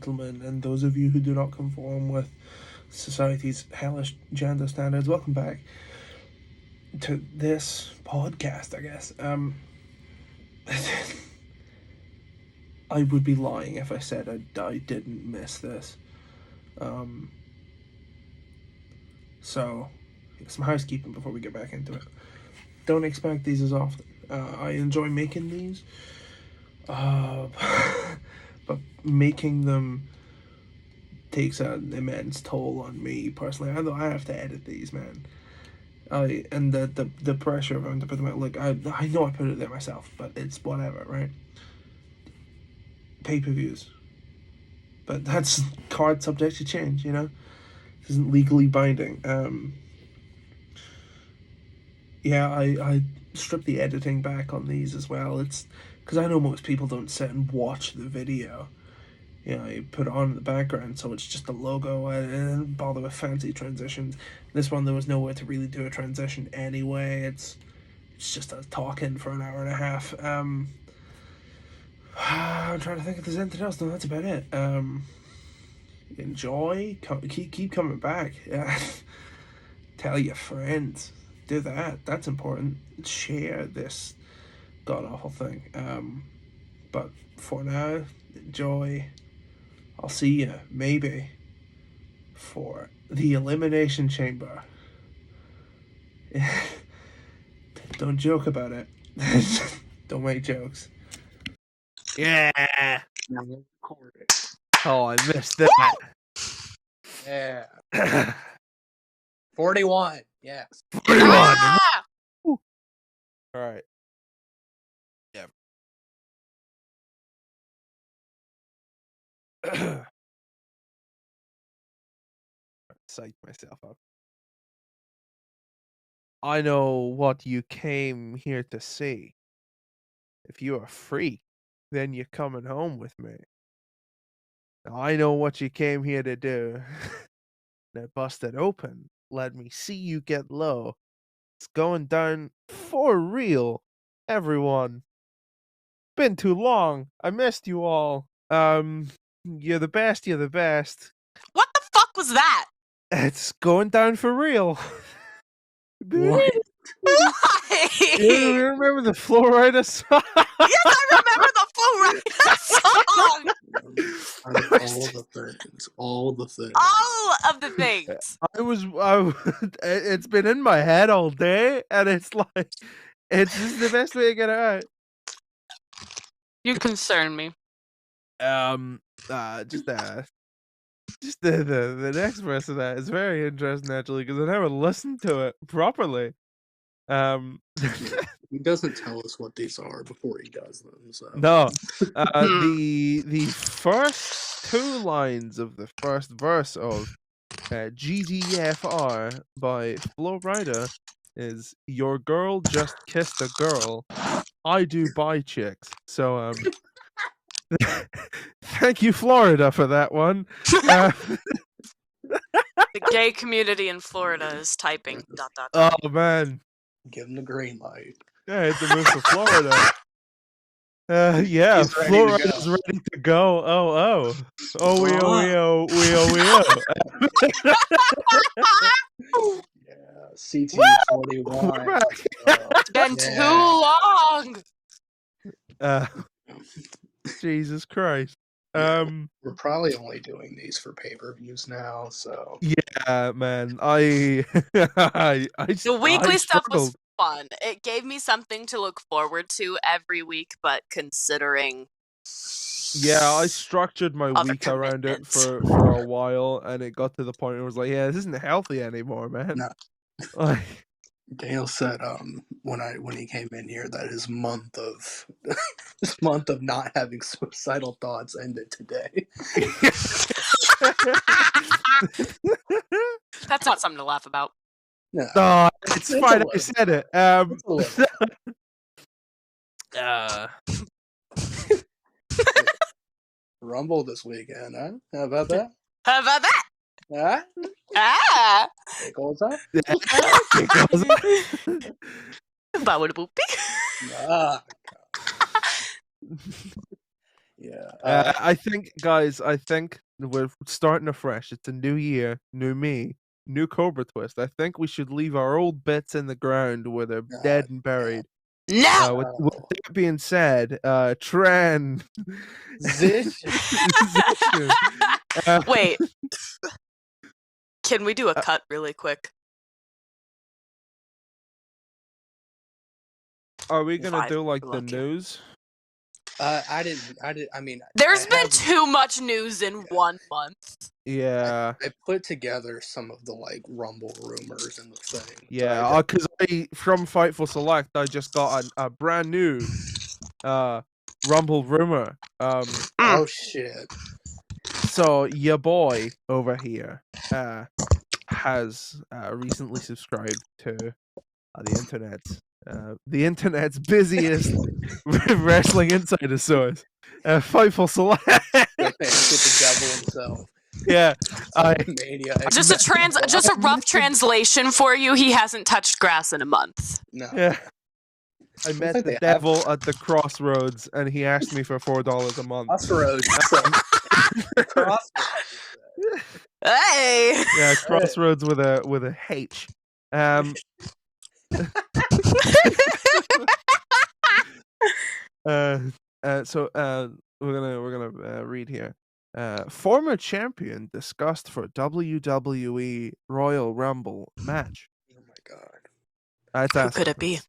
gentlemen, and those of you who do not conform with society's hellish gender standards, welcome back to this podcast, I guess. I would be lying if I said I didn't miss this. So, some housekeeping before we get back into it. Don't expect these as often. I enjoy making these, but making them takes an immense toll on me personally. I know I have to edit these, man. And the pressure of having to put them out. Look, I know I put it there myself, but it's whatever, right? Pay-per-views, but that's card subject to change. You know, this isn't legally binding. Yeah, I stripped the editing back on these as well. It's because I know most people don't sit and watch the video. You know, you put it on in the background, so it's just a logo. I didn't bother with fancy transitions. This one, there was nowhere to really do a transition anyway. It's just us talking for an hour and a half. I'm trying to think if there's anything else. No, that's about it. Enjoy. Keep coming back. Tell your friends. Do that. That's important. Share this god-awful thing. But for now, enjoy. I'll see you, maybe, for the Elimination Chamber. Don't joke about it. Don't make jokes. Yeah. Oh, I missed that. Yeah. 41. Yes. 41. Ah! All right. Yeah. Psych myself up. I know what you came here to see. If you are free, then you're coming home with me. Now, I know what you came here to do. Now bust it open. Let me see you get low. It's going down for real, everyone. Been too long. I missed you all. You're the best. You're the best. What the fuck was that? It's going down for real. What? You remember the Florida song? Yes, I remember the Florida song. All the things. All of the things. It's been in my head all day, and it's like, it's just the best way to get it out. You concern me. Just the next verse of that is very interesting, actually, because I never listened to it properly. He doesn't tell us what these are before he does them. So. No, the first two lines of the first verse of GDFR by Flo Rida is "Your girl just kissed a girl. I do buy chicks." So thank you, Florida, for that one. The gay community in Florida is typing. ... Oh man. Give him the green light. Yeah, I had to move to Florida. Yeah, Florida's ready to go. Oh, we Yeah, CT41. It's been too long. Jesus Christ. We're probably only doing these for pay-per-views now, so yeah, man. The weekly stuff was fun. It gave me something to look forward to every week, but considering I structured my week around it for a while, and it got to the point where it was like, yeah, this isn't healthy anymore, man. No. Like, Daniel said when he came in here that his month of not having suicidal thoughts ended today. That's not something to laugh about. No, it's fine. I said it. Rumble this weekend, huh? How about that? How about that? Huh? Ah! Cosa? Yeah. I think, guys, we're starting afresh. It's a new year, new me, new Cobra Twist. I think we should leave our old bits in the ground where they're dead and buried. No! With that being said, transition. Wait. Can we do a cut really quick? Are we gonna do like the Lucky. news? I mean, There's been too much news in 1 month. Yeah. I put together some of the like Rumble rumors and the thing. Yeah, because from Fightful Select, I just got a brand new Rumble rumor. Oh shit! So your boy over here has recently subscribed to the internet's busiest wrestling insider source, Fightful Select. With the devil himself. Yeah, just a rough translation for you. He hasn't touched grass in a month. No. Yeah. I met the devil at the Crossroads, and he asked me for $4 a month. Crossroads. Hey. Yeah, Crossroads with a H. So we're gonna read here. Former champion discussed for WWE Royal Rumble match. Oh my god! Who could it be?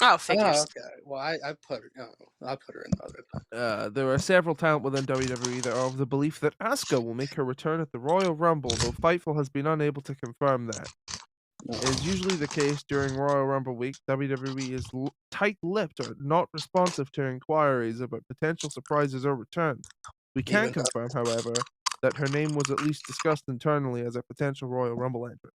Oh, figures. Oh, okay. Well, I put her. No, I put her in the other. There are several talent within WWE that are of the belief that Asuka will make her return at the Royal Rumble, though Fightful has been unable to confirm that. No. It is usually the case during Royal Rumble week. WWE is tight-lipped or not responsive to inquiries about potential surprises or returns. We can confirm, however, that her name was at least discussed internally as a potential Royal Rumble entrant.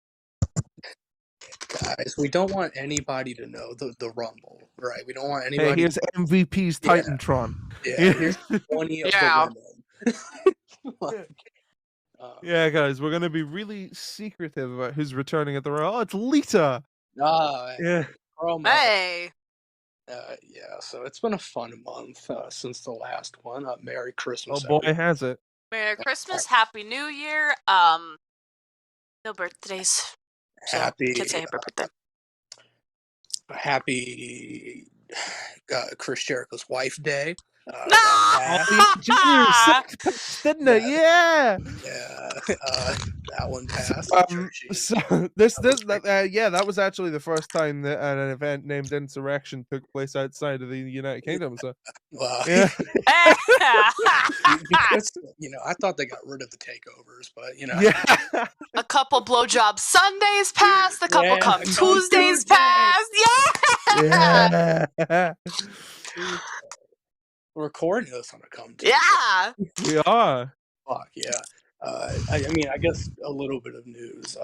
Guys, we don't want anybody to know the Rumble, right? We don't want anybody. Hey, here's MVP's Titantron. Yeah, here's 20 of the women. Yeah, guys, we're gonna be really secretive about who's returning at the Royal. Oh, it's Lita. Yeah. Hey. Yeah. So it's been a fun month since the last one. Merry Christmas. Oh boy, has it! Merry Christmas, Happy New Year. No birthdays. So happy. Can't say happy birthday. Happy Chris Jericho's wife day. January 6th, didn't it? Yeah. Yeah. That one passed. So that was actually the first time that an event named Insurrection took place outside of the United Kingdom. So, yeah. Because, I thought they got rid of the takeovers, but yeah. A couple blowjob Sundays passed. A couple come Tuesdays passed. Yeah. Yeah. We're recording this on a come to. Yeah. We are. Fuck yeah. I mean, I guess a little bit of news.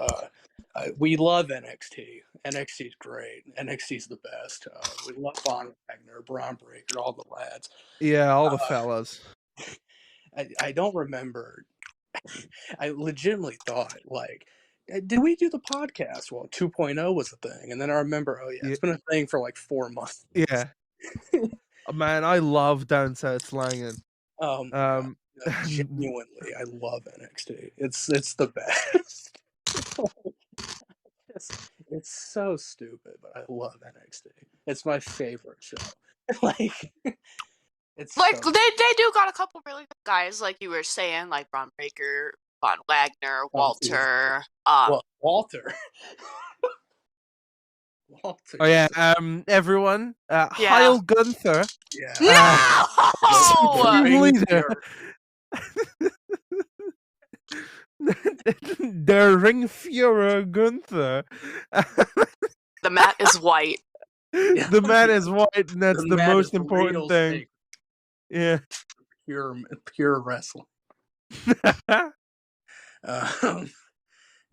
We love NXT. NXT's great. NXT's the best. We love Von Wagner, Braun Breaker, all the lads. Yeah, all the fellas. I don't remember. I legitimately thought, like, did we do the podcast? Well, 2.0 was a thing. And then I remember, it's been a thing for like 4 months. Yeah. Man, I love down south slanging. Genuinely, I love NXT. It's the best. It's so stupid, but I love NXT. It's my favorite show. It's like they do got a couple really good guys, like you were saying, like Braun Breaker, Von Wagner, Walter. Walter. Walter. Oh yeah, everyone. Heil Gunther. Yeah. Team leader. Der Ringführer Gunther. The mat is white. The mat is white, and that's the most important thing. Yeah. Pure wrestling.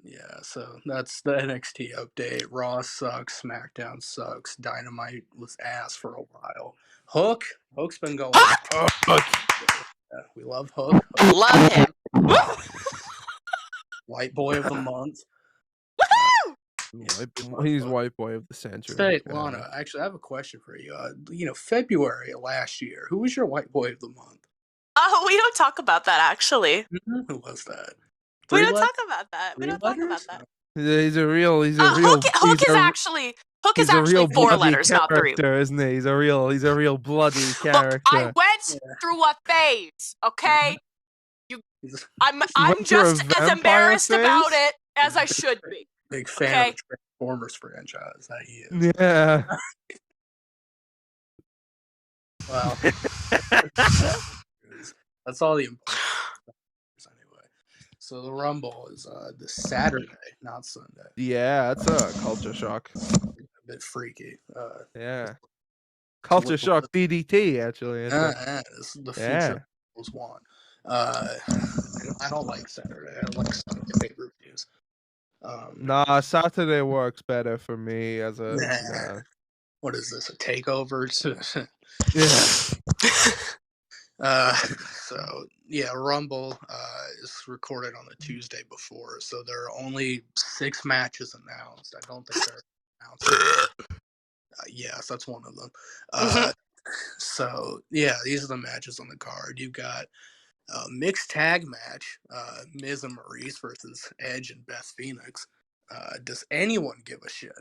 Yeah, so that's the NXT update. Raw sucks. SmackDown sucks. Dynamite was ass for a while. Hook's been going. Hook. Yeah, we love Hook. Love him. White boy of the month. He's white boy of the century. Say, Lana, actually, I have a question for you. February of last year, who was your white boy of the month? Oh, we don't talk about that, actually. Who was that? We don't talk about that. We don't talk about that. He's a real. Hook is actually four letters, not three. Isn't he? He's a real bloody character. Look, I went through a phase. Okay, I'm just as embarrassed about it as I should be. Big fan of the Transformers franchise. That he is. Yeah. Wow. That's all the important anyway. So the Rumble is this Saturday, not Sunday. Yeah, that's a culture shock. A bit freaky. Yeah. Culture shock DDT, actually. This is the future was one. I don't like Saturday. I like Sunday pay-per-views. Nah, Saturday works better for me as a. What is this? A takeover? Yeah. So yeah, Rumble is recorded on the Tuesday before, so there are only 6 matches announced. I don't think they're announced. Yes, that's one of them. So yeah, these are the matches on the card. You've got a mixed tag match, Miz and Maurice versus Edge and Beth Phoenix. Does anyone give a shit?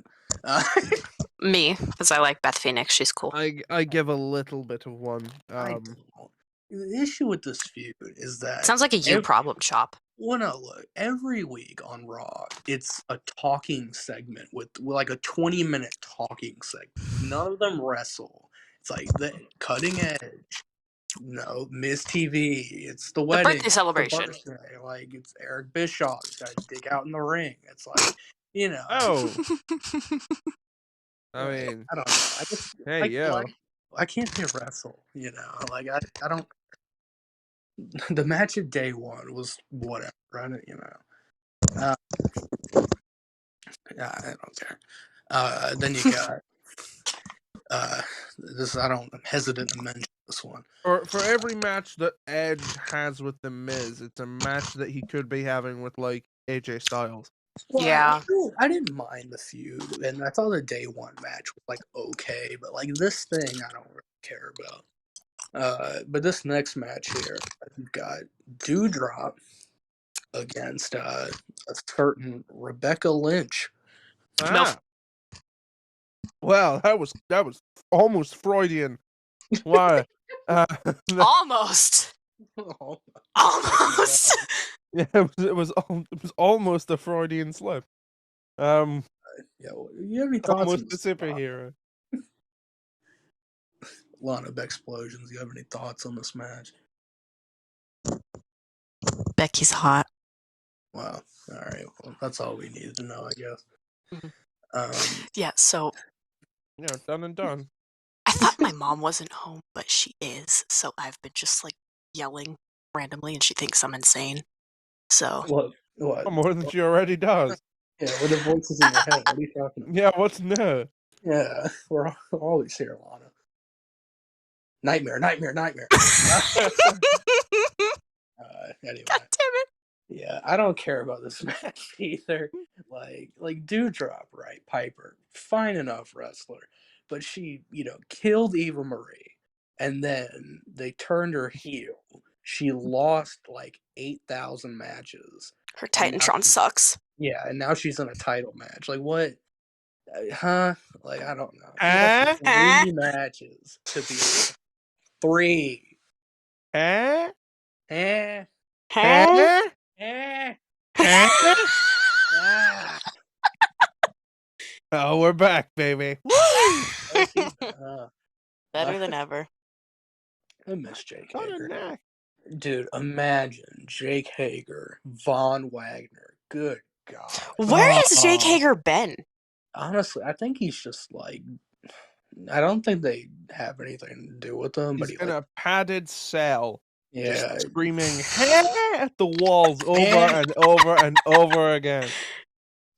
Me, because I like Beth Phoenix. She's cool. I give a little bit of one. The issue with this feud is that sounds like a you problem, Chop. Well, no, look, every week on Raw, it's a talking segment with like a 20-minute talking segment. None of them wrestle. It's like the cutting edge. No, Miss TV. It's the wedding. The birthday celebration. The birthday. Like, it's Eric Bischoff. He's got to dig out in the ring. It's like, Oh. I mean, I don't know. I just, I can't say wrestle, Like, I don't. The match of day one was whatever, right? I don't care. Then you got this. I'm hesitant to mention this one. For every match that Edge has with the Miz, it's a match that he could be having with like AJ Styles. Well, yeah, I didn't mind the feud, and I thought the day one match was like okay, but like this thing, I don't really care about. But this next match here, you've got Dewdrop against a certain Rebecca Lynch. No. Well, that was almost Freudian. Why? Almost. Almost. Yeah, it was almost a Freudian slip. Yeah, you have any thoughts? Almost a superhero. Lana of Explosions. You have any thoughts on this match? Becky's hot. Wow. All right. Well, that's all we needed to know, I guess. Mm-hmm. Yeah. So. Done and done. I thought my mom wasn't home, but she is. So I've been just like yelling randomly, and she thinks I'm insane. So. What? More than she already does. Yeah. What are voices in your head? What are you talking about? Yeah. What's new? Yeah. We're always here, Lana. Nightmare. Anyway. God damn it. Yeah, I don't care about this match either. Like Dewdrop, right? Piper, fine enough wrestler, but she, killed Eva Marie, and then they turned her heel. She lost like 8,000 matches. Her Titantron sucks. Yeah, and now she's in a title match. Like what? Huh? Like I don't know. 3 matches to be 3. Oh, we're back, baby. Better than ever. I miss Jake Hager. Dude, imagine Jake Hager, Von Wagner. Good God. Where has Jake Hager been? Honestly, I think he's just like, I don't think they have anything to do with him. He's but in a padded cell. Yeah. Just screaming at the walls over and over and over again.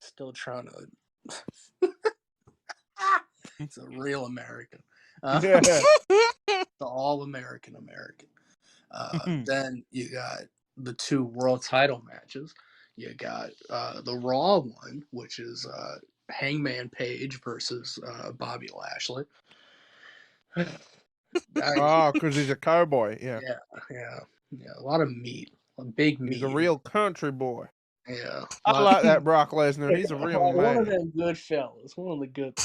Still trying to. It's a real American. The all-American. Then you got the 2 world title matches. You got the Raw one, which is Hangman Page versus Bobby Lashley. Because he's a cowboy. Yeah. Yeah. A lot of meat, big meat. He's a real country boy. Yeah. I like that Brock Lesnar. He's a real man. One of them good fellas. One of the good.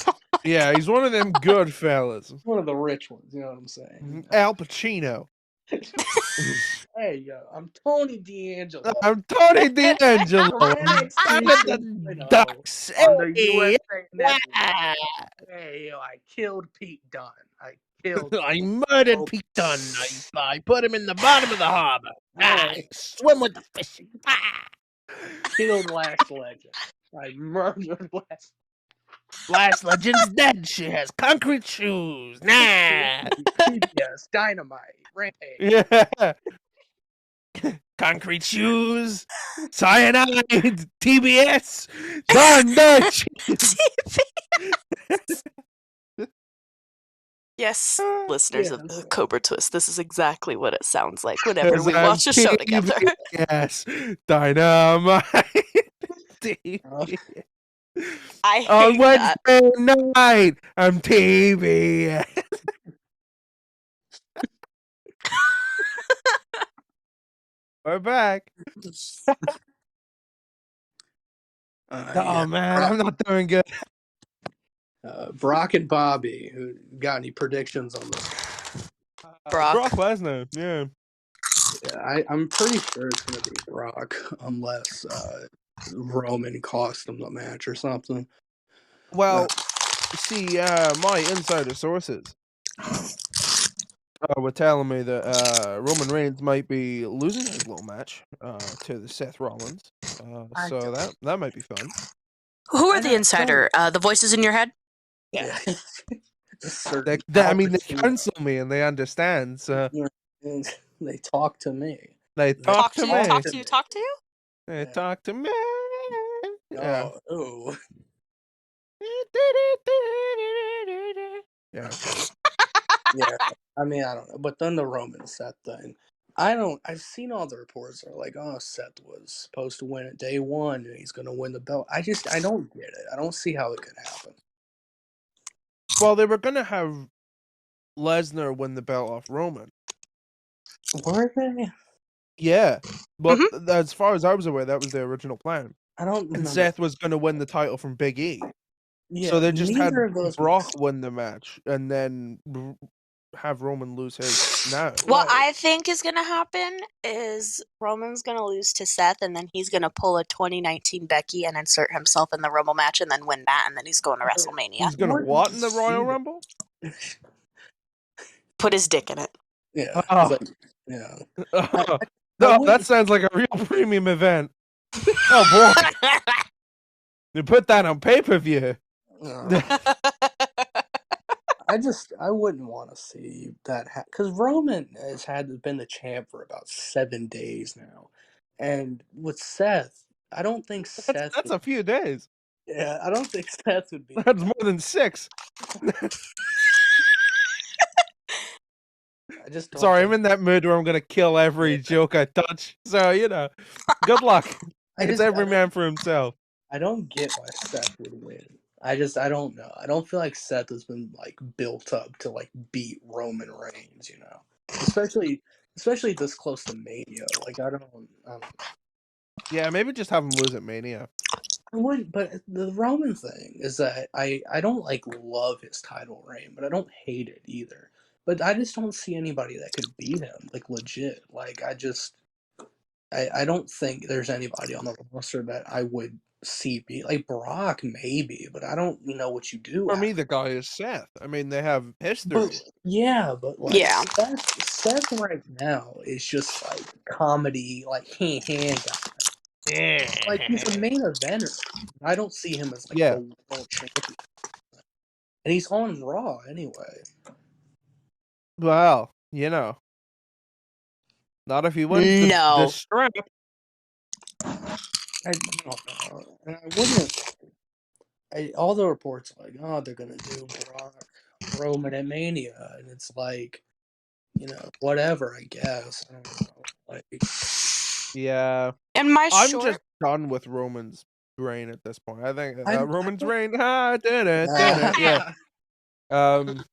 Yeah, he's one of them good fellas. One of the rich ones. You know what I'm saying? Al Pacino. Hey, yo, I'm Tony D'Angelo. I'm Tony D'Angelo. I'm the Ducks. On the USA Network. Hey, yo, I killed Pete Dunne. I murdered Pete Dunne. I put him in the bottom of the harbor. I swim with the fish. Killed Lash Legend. I murdered Lash. Lash Legend's dead. She has concrete shoes. Nah. Yes, Dynamite. Rampage. Yeah. Concrete shoes. Cyanide. TBS. Don Dutch. Yes, listeners of the Cobra Twist, this is exactly what it sounds like whenever we watch a show together. Yes, Dynamite. I hate on that. Wednesday night, I'm TV. We're back. Man, I'm not doing good. Brock and Bobby, who got any predictions on this? Brock Lesnar, yeah. I'm pretty sure it's going to be Brock, unless Roman cost him the match or something. Well, see, my insider sources were telling me that Roman Reigns might be losing his little match to the Seth Rollins. So that might be fun. Who are the insider? The voices in your head? Yeah. they counsel me and they understand. So they talk to me. They talk to me. Talk to you. Talk to you. They talk to me. Yeah. Oh. Yeah. Yeah. I mean, I don't know. But then the Roman Seth thing. I've seen all the reports that are like, oh, Seth was supposed to win at day one and he's going to win the belt. I don't get it. I don't see how it could happen. Well, they were going to have Lesnar win the belt off Roman. Were they? Yeah. But as far as I was aware, that was their original plan. I don't remember. And Seth was going to win the title from Big E. Yeah, so they just had Brock win the match and then have Roman lose his now. What I think is going to happen is Roman's going to lose to Seth, and then he's going to pull a 2019 Becky and insert himself in the Rumble match and then win that, and then he's going to WrestleMania. He's going to what in the Royal Rumble? Put his dick in it. Yeah. Oh. Yeah. No, that sounds like a real premium event. Oh, boy. You put that on pay-per-view. I wouldn't want to see that because Roman has been the champ for about 7 days now, and with Seth, I don't think that's a few days. Yeah, I don't think Seth would be. That's more than 6. Sorry, I'm in that mood where I'm gonna kill every joke I touch. So good luck. It's every man for himself. I don't get why Seth would win. I don't know. I don't feel like Seth has been built up to beat Roman Reigns, especially this close to Mania. I don't know. Yeah, maybe just have him lose at Mania. I wouldn't, but the Roman thing is that I don't love his title reign, but I don't hate it either. But I just don't see anybody that could beat him, legit. I don't think there's anybody on the roster that I would see beat. Brock, maybe, but I don't know what you do. For me, the guy is Seth. I mean, they have history. Seth right now is just comedy, hand guy. He's a main eventer. I don't see him as the world champion. And he's on Raw anyway. Well, not if he wins the strap. I don't know. And I wouldn't. All the reports are they're gonna do Brock Roman at Mania, and it's whatever. I guess. I don't know. Yeah. And I'm just done with Roman's reign at this point. I think I Roman's don't- reign. Did it. Yeah. I'm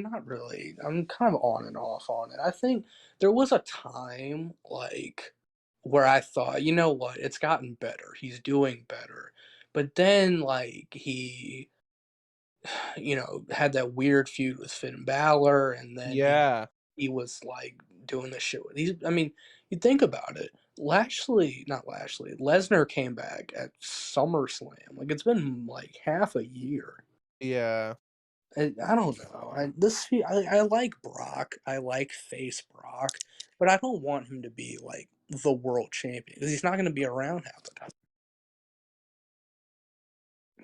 not really. I'm kind of on and off on it. I think there was a time like where I thought, you know what, it's gotten better. He's doing better. But then like he, had that weird feud with Finn Balor, and then Yeah. he was like doing this shit with these. I mean, you think about it. Lesnar came back at SummerSlam. Like it's been like half a year. Yeah. I don't know. I like Brock. I like face Brock, but I don't want him to be like the world champion because he's not going to be around half the time.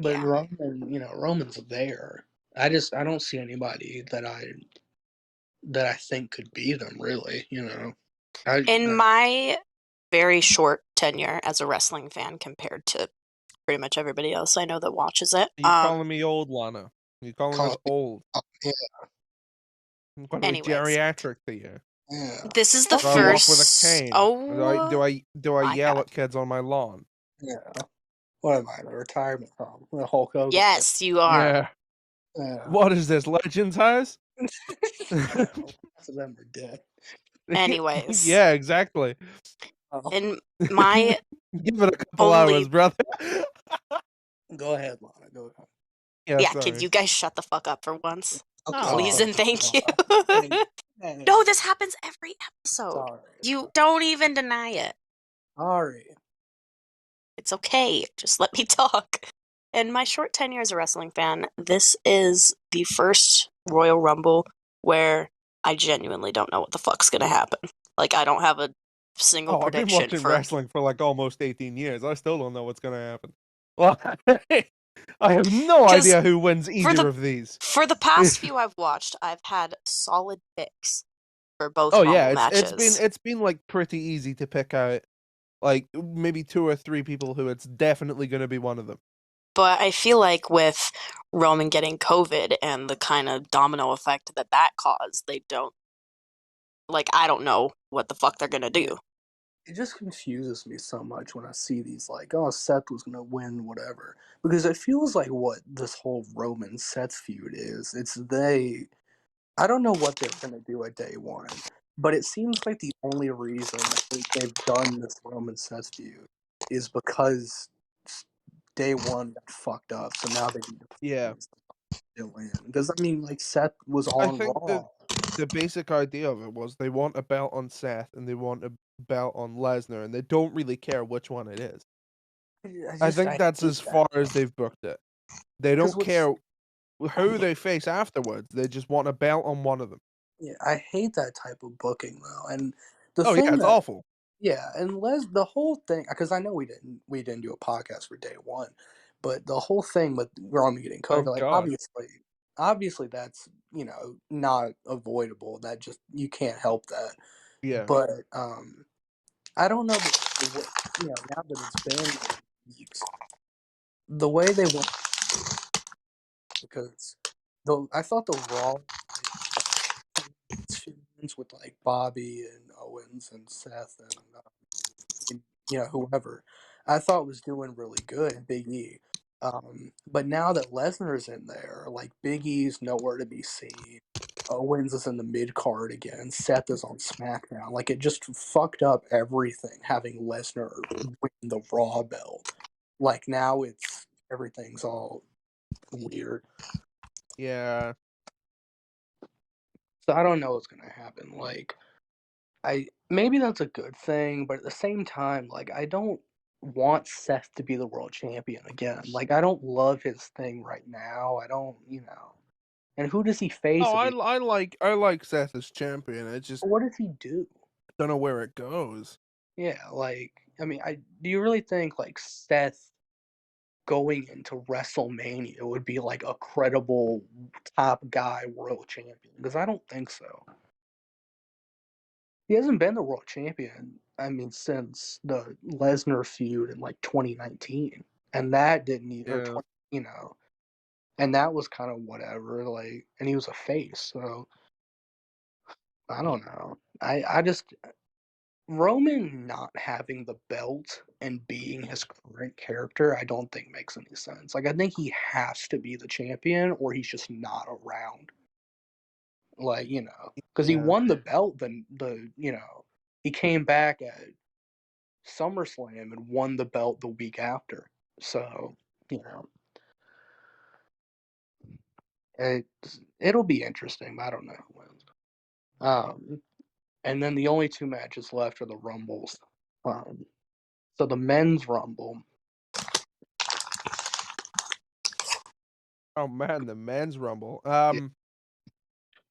But Yeah. Roman's there. I don't see anybody that I think could beat him. Really, In my very short tenure as a wrestling fan compared to pretty much everybody else I know that watches it. You calling me old, Lana? You calling us old? Yeah. I'm going to be Anyways. geriatric to you. Yeah. This is the Do I walk first. with a cane? Oh, Do I my yell God. at kids on my lawn? Yeah. What am I, the retirement home? The Hulk Hogan. Yes, you are. Yeah. Yeah. What is this, Legends House? Half of them are dead. Anyways. Yeah, exactly. Oh. In my Give it a couple only- hours, brother. Go ahead, Lana. Go ahead. yeah, sorry. could you guys shut the fuck up for once? Okay. Please and thank you. Hey, No, this happens every episode. sorry. You don't even deny it. Sorry. It's okay. Just let me talk. In my short tenure as a wrestling fan, this is the first Royal Rumble where I genuinely don't know what the fuck's gonna happen. Like, I don't have a single I've been prediction watching for. wrestling for like almost 18 years. I still don't know what's going to happen. Well, I have no 'Cause idea who wins either of these. For the past few I've watched, I've had solid picks for both Oh Rumble yeah, matches. it's been like pretty easy to pick out like maybe 2 or 3 people who it's definitely going to be one of them. But I feel like with Roman getting COVID and the kind of domino effect that caused, they don't. Like, I don't know what the fuck they're gonna do. It just confuses me so much when I see these, like, oh, Seth was going to win, whatever. Because it feels like what this whole Roman Seth feud is. I don't know what they're going to do at day one, but it seems like the only reason they've done this Roman Seth feud is because day one got fucked up, so now they need to still in. Because, I mean, like, Seth was I on think Raw. the basic idea of it was they want a belt on Seth and they want a belt on Lesnar, and they don't really care which one it is. I think that's as far as they've booked it. They don't care who they face afterwards. They just want a belt on one of them. Yeah, I hate that type of booking though, and It's awful. Yeah, and the whole thing, because I know we didn't do a podcast for day one, but the whole thing with Roman getting COVID, like God. obviously that's not avoidable. That just you can't help that. Yeah. But I don't know that now that it's been weeks, the way they went, because I thought the Raw with like Bobby and Owens and Seth and whoever, I thought was doing really good, Big E. But now that Lesnar's in there, like Big E's nowhere to be seen. Owens is in the mid card again. Seth is on SmackDown. Like it just fucked up everything. Having Lesnar win the Raw belt, like now everything's all weird. Yeah. So I don't know what's gonna happen. Like maybe that's a good thing, but at the same time, like I don't want Seth to be the world champion again. Like I don't love his thing right now. I don't, And who does he face? Oh, I like Seth as champion. It just What does he do? don't know where it goes. Yeah, like I mean, do you really think like Seth going into WrestleMania would be like a credible top guy world champion? Because I don't think so. He hasn't been the world champion, I mean, since the Lesnar feud in like 2019. And that didn't either, and that was kind of whatever, like, and he was a face, so I don't know. I just, Roman not having the belt and being his current character, I don't think makes any sense. Like, I think he has to be the champion, or he's just not around. Like, because he Yeah. won the belt, he came back at SummerSlam and won the belt the week after. So, it'll be interesting. But I don't know who wins. And then the only two matches left are the Rumbles. So the men's Rumble. Oh man, the men's rumble. Well,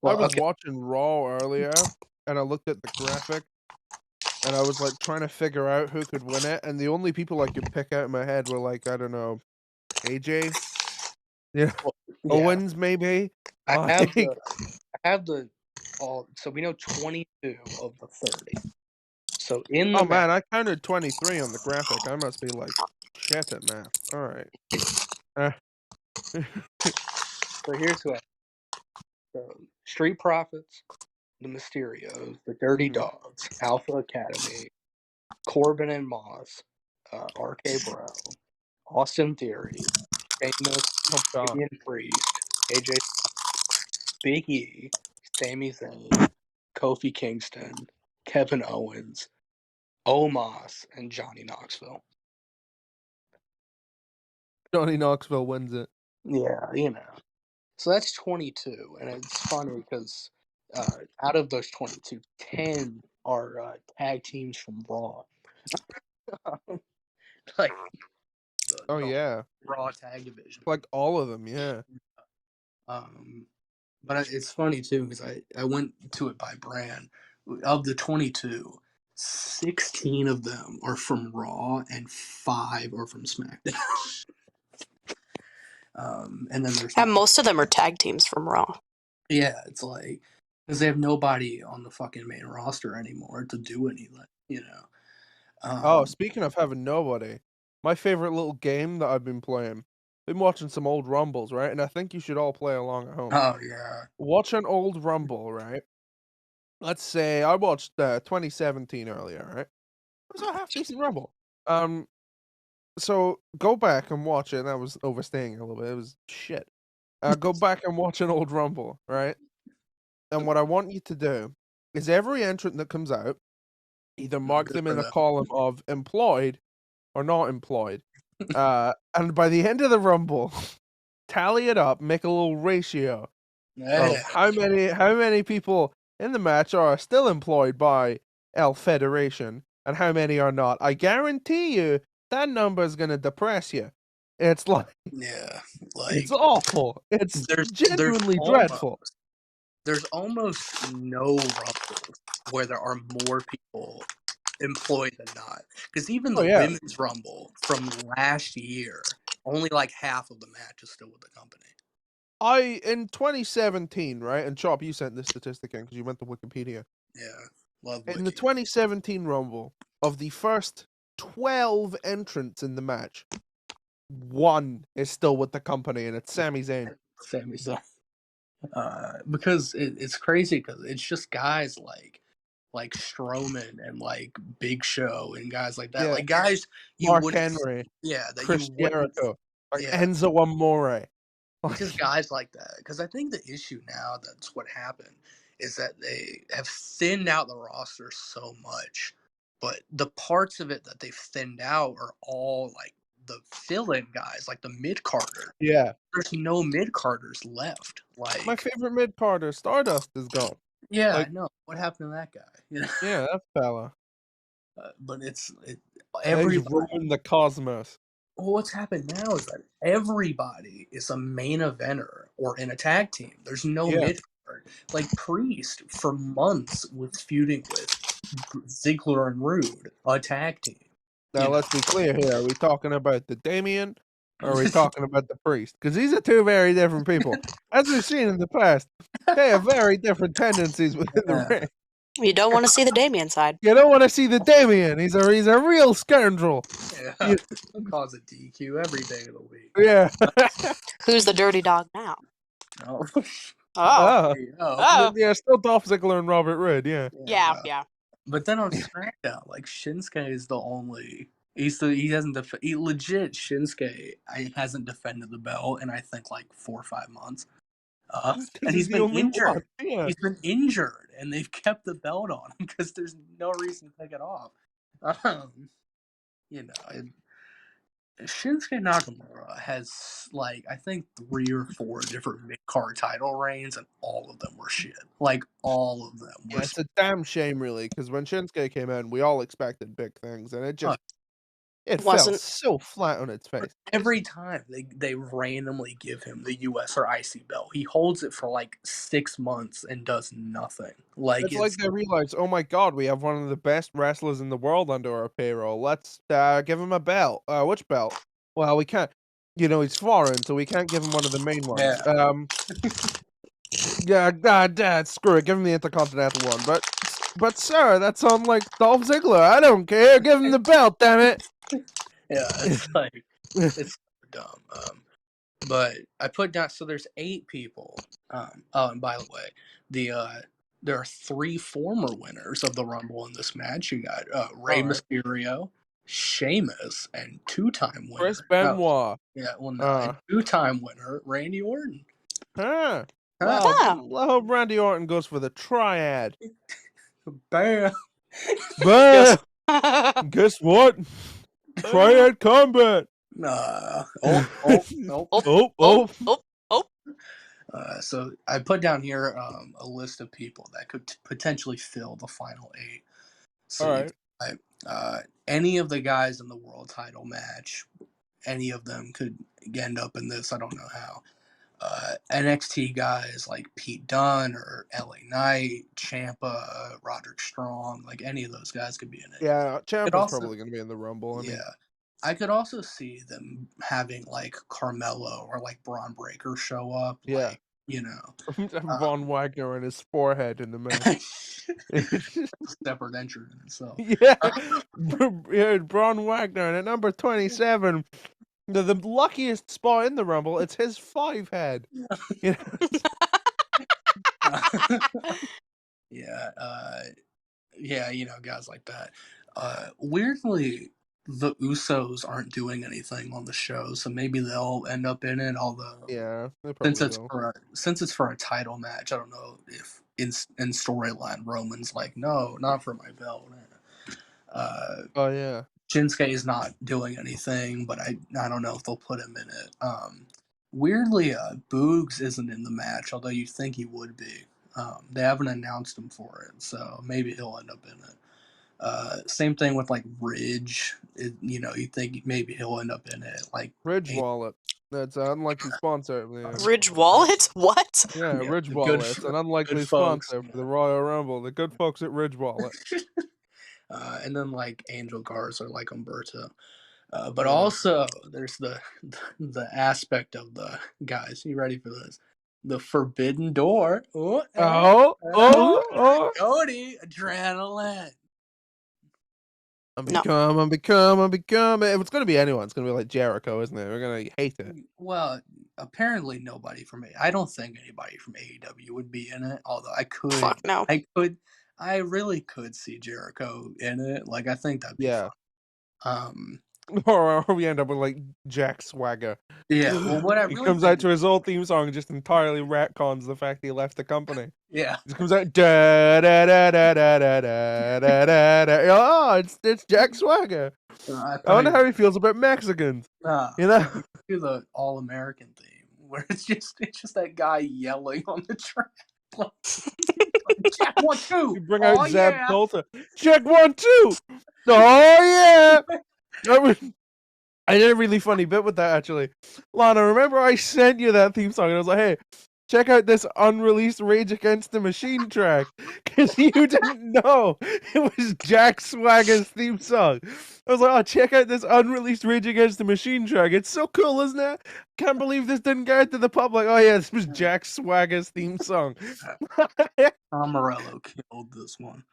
I was okay. watching Raw earlier, and I looked at the graphic, and I was like trying to figure out who could win it, and the only people I could pick out in my head were like, I don't know, AJ, yeah, Well, Owens maybe. I Like, have the all. So we know 22 of the 30. So in the oh man, I counted 23 on the graphic. I must be like shit at math. All right. So here's who I so Street Profits, the Mysterios, the Dirty Dogs, Alpha Academy, Corbin and Moss, RK Bro, Austin Theory, Sheamus, Up top. Damian Priest, AJ Big E, Sami Zayn, Kofi Kingston, Kevin Owens, Omos, and Johnny Knoxville. Johnny Knoxville wins it. Yeah, So that's 22, and it's funny because out of those 22, 10 are tag teams from Raw. Like, Oh yeah, Raw tag division. like all of them. Yeah. But it's funny too because I went to it by brand. Of the 22, 16 of them are from Raw and 5 are from SmackDown. And then there's And most of them are tag teams from Raw. Yeah, it's like because they have nobody on the fucking main roster anymore to do anything, Oh, speaking of having nobody, my favorite little game that I've been playing. Been watching some old Rumbles, right? And I think you should all play along at home. Oh yeah. Watch an old Rumble, right? Let's say I watched 2017 earlier, right? It was a half decent Rumble. So go back and watch it. And I was overstaying a little bit. It was shit. Go back and watch an old Rumble, right? And what I want you to do is every entrant that comes out, either mark them in a column of employed or not employed. And by the end of the Rumble, tally it up, make a little ratio of how many people in the match are still employed by El Federation and how many are not. I guarantee you that number is going to depress you. It's like it's awful. It's genuinely dreadful. There's almost no Rumbles where there are more people employed than not. Because even the women's Rumble from last year, only like half of the match is still with the company. In 2017, right? And Chop, you sent this statistic in because you went to Wikipedia. Yeah, love Wiki. In the 2017 Rumble, of the first 12 entrants in the match, 1 is still with the company, and it's Sami Zayn. Sami Zayn. Because it's crazy because it's just guys like Strowman and like Big Show and guys like that. Yeah. Like guys you Mark wouldn't Henry. Yeah, that Chris you wouldn't Jericho. Like Enzo Amore. Just guys like that. Because I think the issue now, that's what happened, is that they have thinned out the roster so much. But the parts of it that they've thinned out are all like the fill-in guys, like the mid-carder. Yeah. There's no mid-carders left. Like my favorite mid-carder, Stardust, is gone. Yeah, I know. What happened to that guy? Yeah, that fella. But he's ruined the cosmos. Well, what's happened now is that everybody is a main eventer or in a tag team. There's no mid-card. Like Priest, for months, was feuding with Ziggler and Rude, a tag team. Now, let's be clear here. Are we talking about the Damien, or are we talking about the Priest? Because these are two very different people. As we've seen in the past, they have very different tendencies within the ring. You don't want to see the Damien side. You don't want to see the Damien. He's a real scoundrel. Yeah, cause a DQ every day of the week. Yeah. Who's the dirty dog now? Oh. Yeah, still Dolph Ziggler and Robert Roode. Yeah. Yeah. But then on SmackDown, like Shinsuke is the only. He hasn't legit Shinsuke. Hasn't defended the belt in I think like 4 or 5 months. And he's the been only injured. one. Yeah. He's been injured, and they've kept the belt on him because there's no reason to take it off. You know, Shinsuke Nakamura has like I think 3 or 4 different mid-card title reigns, and all of them were shit. Like all of them were. Yeah, it's a damn shame, really, because when Shinsuke came in, we all expected big things, and it just it fell Wasn't- so flat on its face. Every time they randomly give him the US or IC belt, he holds it for like 6 months and does nothing. Like It's like they realize, oh my god, we have one of the best wrestlers in the world under our payroll. Let's give him a belt. Which belt? Well, we can't. You know, he's foreign, so we can't give him one of the main ones. Screw it. Give him the Intercontinental one. But sir, that's on like Dolph Ziggler. I don't care. Give him the belt, damn it. Yeah, it's like it's dumb. But I put down so there's 8 people. And by the way, there are 3 former winners of the Rumble in this match. You got Rey Mysterio, Sheamus, and 2-time winner Chris Benoit. and 2-time winner Randy Orton. Huh. Wow. I hope Randy Orton goes for the triad. Bam. But guess what? Triad combat. So I put down here a list of people that could potentially fill the final 8. So any of the guys in the world title match, any of them could end up in this. I don't know how. NXT guys like Pete Dunne or LA Knight, Ciampa, Roderick Strong, like any of those guys could be in it. Yeah, Ciampa's probably going to be in the Rumble. I could also see them having like Carmelo or like Braun Breaker show up. Yeah. Like, you know. Von Wagner and his forehead in the match. Separate entrance in itself. Yeah. Braun Wagner and at number 27. The luckiest spot in the Rumble, it's his 5 head. You know? Yeah, you know, guys like that. Weirdly, the Usos aren't doing anything on the show, so maybe they'll end up in it. Although, yeah, they probably will. Since it's for a title match, I don't know if in storyline Roman's like, no, not for my belt. Oh yeah. Shinsuke is not doing anything, but I don't know if they'll put him in it. Weirdly, Boogs isn't in the match, although you think he would be. They haven't announced him for it, so maybe he'll end up in it. Same thing with like Ridge. You know, you think maybe he'll end up in it. Like Ridge Wallet. That's an unlikely sponsor. Yeah. Ridge Wallet? What? Yeah, Ridge Wallet. It's an unlikely sponsor for the Royal Rumble. The good folks at Ridge Wallet. And then like Angel Garza, like Umberto. But also there's the aspect of the guys. You ready for this? The Forbidden Door. Cody, adrenaline. I'm become. If it's gonna be anyone, it's gonna be like Jericho, isn't it? We're gonna hate it. Well, apparently nobody from I don't think anybody from AEW would be in it. Although I could. Fuck no. I really could see Jericho in it. Like I think that'd be fun. Or we end up with like Jack Swagger. Yeah, well, whatever. He comes out to his old theme song and just entirely retcons the fact he left the company. Yeah, it comes out da da da da da da da da da da. Oh, it's Jack Swagger. I wonder how he feels about Mexicans. You know, do the All American theme where it's just that guy yelling on the track. Check 1 2. You bring out Zeb Colter. Check 1 2. Oh yeah. I did a really funny bit with that actually. Lana, remember I sent you that theme song and I was like, hey, check out this unreleased Rage Against the Machine track. Because you didn't know it was Jack Swagger's theme song. I was like, oh, check out this unreleased Rage Against the Machine track. It's so cool, isn't it? Can't believe this didn't get out to the public. Oh yeah, this was Jack Swagger's theme song. Tom Morello killed this one.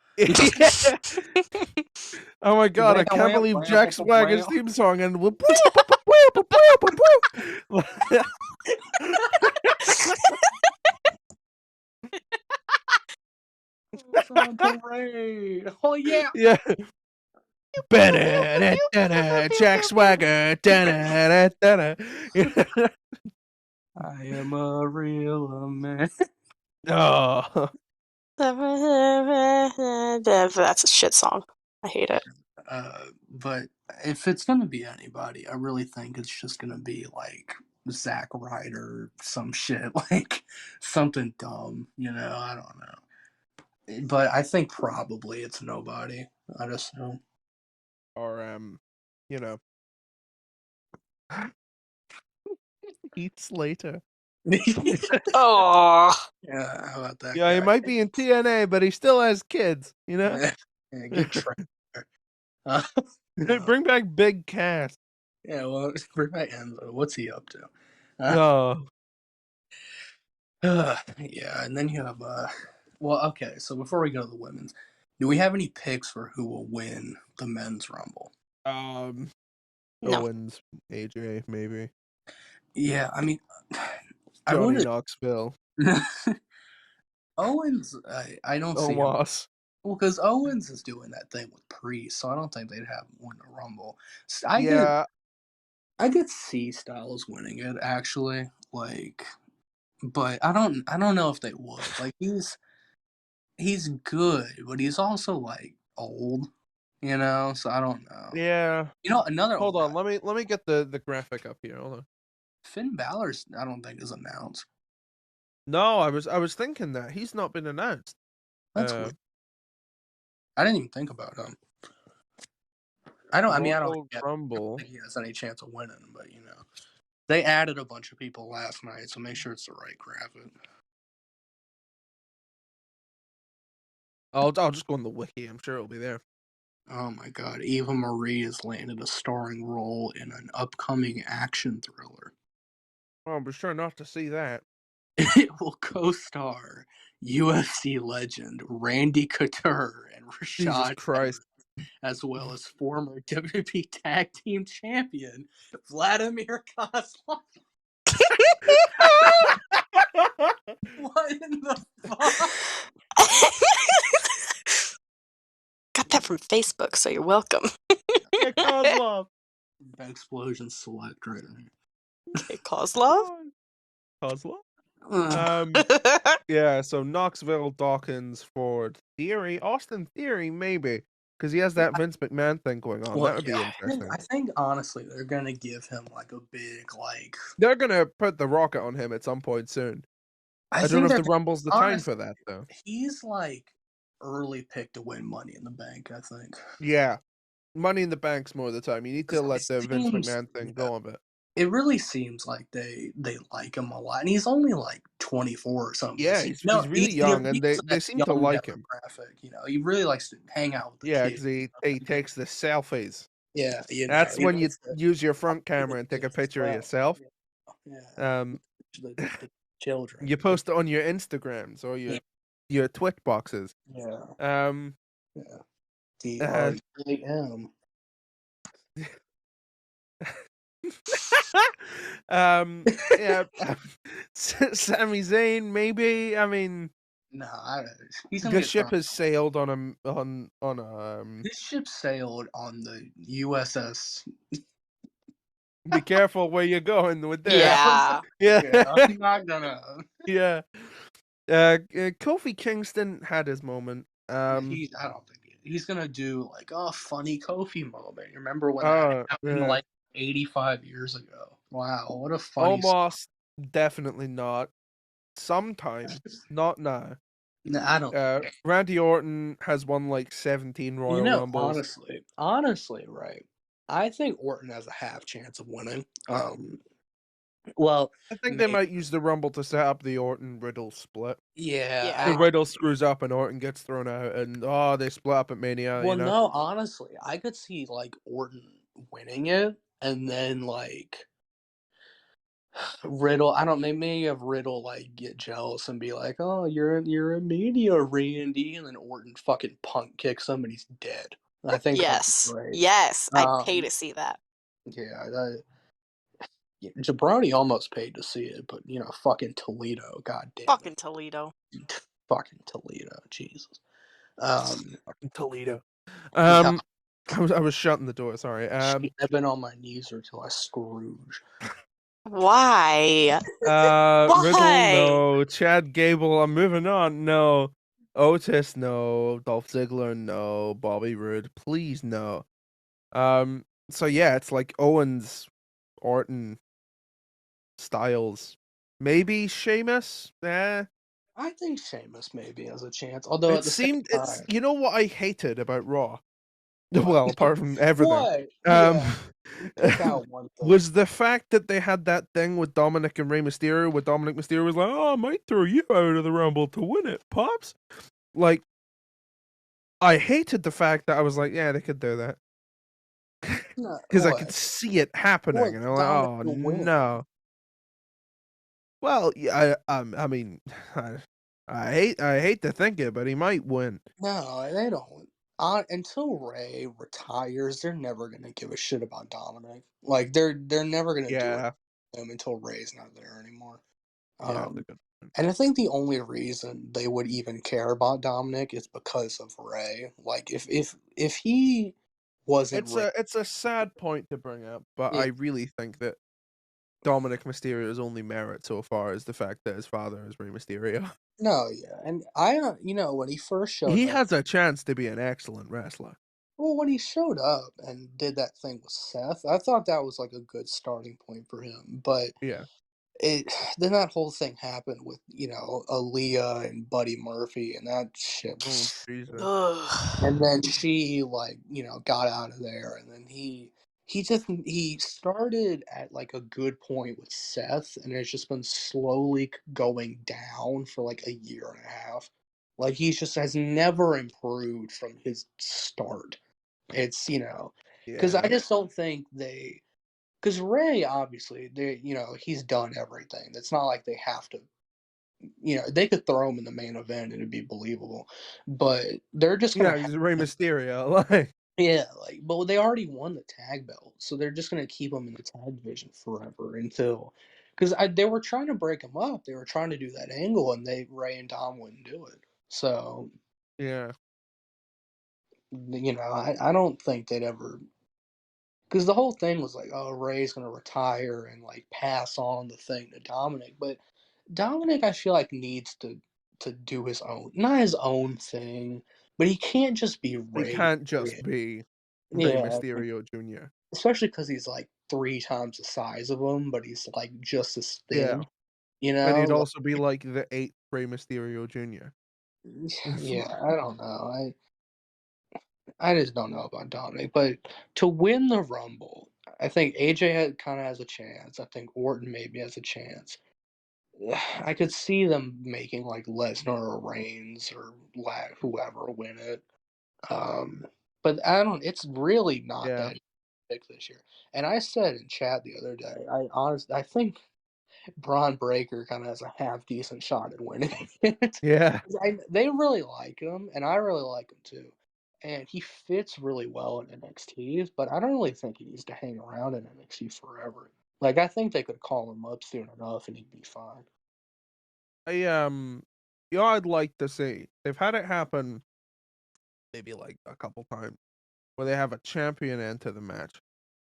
Oh my god, I can't believe Jack Swagger's theme song and on parade. Oh yeah. Yeah. Jack Swagger. I am a real man. Oh. That's a shit song. I hate it. But if it's gonna be anybody, I really think it's just gonna be like Zack Ryder, some shit like something dumb. I don't know. But I think probably it's nobody. I just know. Or you know, Heath Slater. Oh, Yeah, how about that? Yeah, he guy? might be in TNA, but he still has kids. Yeah, good try. No. Bring back Big Cass. Yeah, well, bring back Enzo. What's he up to? Oh. Yeah, and then you have well, okay. So before we go to the women's, do we have any picks for who will win the men's rumble? no. Owens, AJ, maybe. Yeah, I mean, I Johnny wouldn't. Knoxville. Owens, I don't see him. Omos. Well, because Owens is doing that thing with Priest, so I don't think they'd have him win the rumble. Yeah. I could see Styles winning it actually, like, but I don't know if they would. Like he's good, but he's also like old, so I don't know. Yeah. Another Hold old on, guy, let me get the graphic up here. Hold on. Finn Balor's I don't think is announced. No, I was thinking that. He's not been announced. That's weird. I didn't even think about him. I don't Rumble. think he has any chance of winning, but they added a bunch of people last night, so make sure it's the right graphic. I'll just go on the wiki. I'm sure it'll be there. Oh my god, Eva Marie has landed a starring role in an upcoming action thriller. Oh, I'll be sure not to see that. It will co-star UFC legend Randy Couture and Jesus Rashad Christ. Evans, as well as former WWE Tag Team Champion Vladimir Kozlov. What in the fuck? Got that from Facebook, so you're welcome. Yeah, Kozlov. Explosion select right in Hey, Kozlov? Kozlov? here. Yeah, so Knoxville, Dawkins, Ford, Theory, Austin Theory, maybe. Because he has that Vince McMahon thing going on. That would be interesting. I think honestly they're gonna give him like a big They're gonna put the rocket on him at some point soon. I don't know if the Rumble's the time for that though. He's like early pick to win Money in the Bank, I think. Yeah. Money in the Bank's more of the time. You need to let the Vince McMahon thing go a bit. It really seems like they like him a lot, and he's only like 24 or something. Yeah, he's really young, and they seem to like him. He really likes to hang out with the kids. Yeah, because he takes the selfies. Yeah, that's when you use your front camera and take a picture of yourself. Yeah. The children. You post it on your Instagrams or your Twitch boxes. Yeah. Yeah. DREAM. Yeah, Sami Zayn, maybe. I mean, no, he's the ship has sailed on This ship sailed on the USS. Be careful where you're going with this. Yeah. Yeah. I'm not gonna. Yeah. Kofi Kingston had his moment. I don't think he's gonna do like a funny Kofi moment. You remember when that happened like 85 years ago? Wow, what a funny. Almost definitely not. Sometime, not now. No, I don't. Randy Orton has won like 17 Royal Rumbles. Honestly, right. I think Orton has a half chance of winning. Well, I think they might use the Rumble to set up the Orton-Riddle split. Yeah. The Riddle screws up and Orton gets thrown out, and they split up at Mania. Well, no, honestly, I could see like Orton winning it, and then like Riddle. I don't. Maybe have Riddle like get jealous and be like, "Oh, you're a media, Randy," and then Orton fucking punk kicks him and he's dead. I think. Yes. Yes, I'd pay to see that. Yeah. Jabroni almost paid to see it, but fucking Toledo, goddamn. Fucking Toledo. Fucking Toledo, Jesus. Fucking Toledo. Yeah, I was shutting the door. Sorry. I've been on my knees until I Scrooge. Why? Riddle, Why? no. Chad Gable, I'm moving on. No. Otis, no. Dolph Ziggler, no. Bobby Roode, please, no. So yeah, it's like Owens, Orton, Styles, maybe Sheamus. I think Sheamus maybe has a chance, although at the same It's time, you know what I hated about Raw. what? Well, apart from everything, What? um, Yeah, you pick out one thing. was the fact that they had that thing with Dominic and Rey Mysterio, where Dominic Mysterio was like, "Oh, I might throw you out of the Rumble to win it, pops." Like, I hated the fact that I was like, "Yeah, they could do that," No, because I could what? see it happening, What? and I'm like, Dominic "Oh will win. no." Well, yeah, I mean, I hate to think it, but he might win. No, they don't. Until Ray retires, they're never gonna give a shit about Dominic. Like they're never gonna do it Yeah, to him until Ray's not there anymore. yeah, that's a Um, good point. and I think the only reason they would even care about Dominic is because of Ray. Like if he wasn't Ray, It's a sad point to bring up, but yeah, I really think that Dominic Mysterio's only merit so far is the fact that his father is Rey Mysterio. no, yeah, and I, when he first showed He up, has a chance to be an excellent wrestler. well, when he showed up and did that thing with Seth, I thought that was like a good starting point for him, but. Yeah. It then that whole thing happened with Aaliyah and Buddy Murphy and that shit Oh was, Jesus. and Ugh. then she like got out of there and then he started at like a good point with Seth and it's just been slowly going down for like a year and a half. Like he just has never improved from his start. It's because I Yeah. just don't think they because Ray, obviously, he's done everything. It's not like they have to, they could throw him in the main event and it'd be believable. But they're just gonna, Yeah, he's Rey Mysterio. Like, yeah, like, but they already won the tag belt, so they're just gonna keep him in the tag division forever until, because they were trying to break him up. They were trying to do that angle, and Ray and Dom wouldn't do it. So, yeah. I don't think they'd ever. Because the whole thing was like, oh, Ray's gonna retire and like pass on the thing to Dominic, but Dominic, I feel like needs to do his own, not his own thing, but he can't just be He Ray. can't just be Rey Yeah, Mysterio Jr. especially because he's like 3 times the size of him, but he's like just as Yeah. thin. And he'd Like, also be like the 8th Rey Mysterio Jr. yeah, I don't know. I just don't know about Dominic, but to win the Rumble, I think AJ kind of has a chance. I think Orton maybe has a chance. I could see them making like Lesnar or Reigns or whoever win it. But I don't. It's really not Yeah. that big this year. And I said in chat the other day, I think Braun Breaker kind of has a half decent shot at winning it. Yeah. They really like him, and I really like him too. And he fits really well in NXT, but I don't really think he needs to hang around in NXT forever. Like I think they could call him up soon enough, and he'd be fine. I'd like to see. They've had it happen maybe like a couple times where they have a champion enter the match.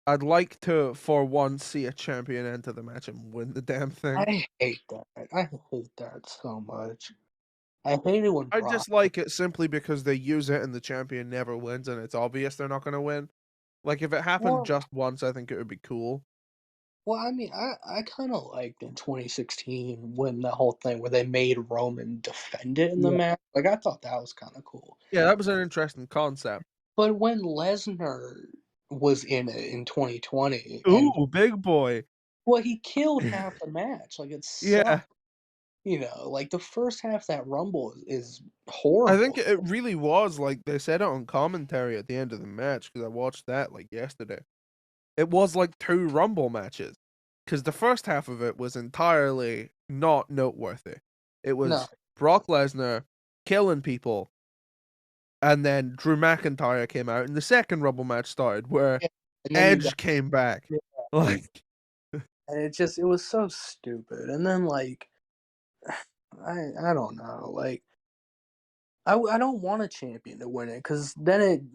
I'd like to, for once, see a champion enter the match and win the damn thing. I hate that. I hate that so much. I hate it when I Brock. dislike it simply because they use it and the champion never wins and it's obvious they're not going to win. Like, if it happened Well, just once, I think it would be cool. I mean, I kind of liked in 2016 when the whole thing where they made Roman defend it in the Yeah. match. Like, I thought that was kind of cool. Yeah, that was an interesting concept. But when Lesnar was in it in 2020, and Ooh, big boy. well, he killed half the match. Like, it Yeah. sucked. Like the first half of that Rumble is I horrible. think it really was, like, they said it on commentary at the end of the match, because I watched that, like, yesterday. It was like 2 Rumble matches, because the first half of it was entirely not noteworthy. It No, was Brock Lesnar killing people, and then Drew McIntyre came out, and the second Rumble match started, where yeah. And then you Edge got, came back. yeah, Like, and it was so stupid. And then like, I don't know, like. I don't want a champion to win it because then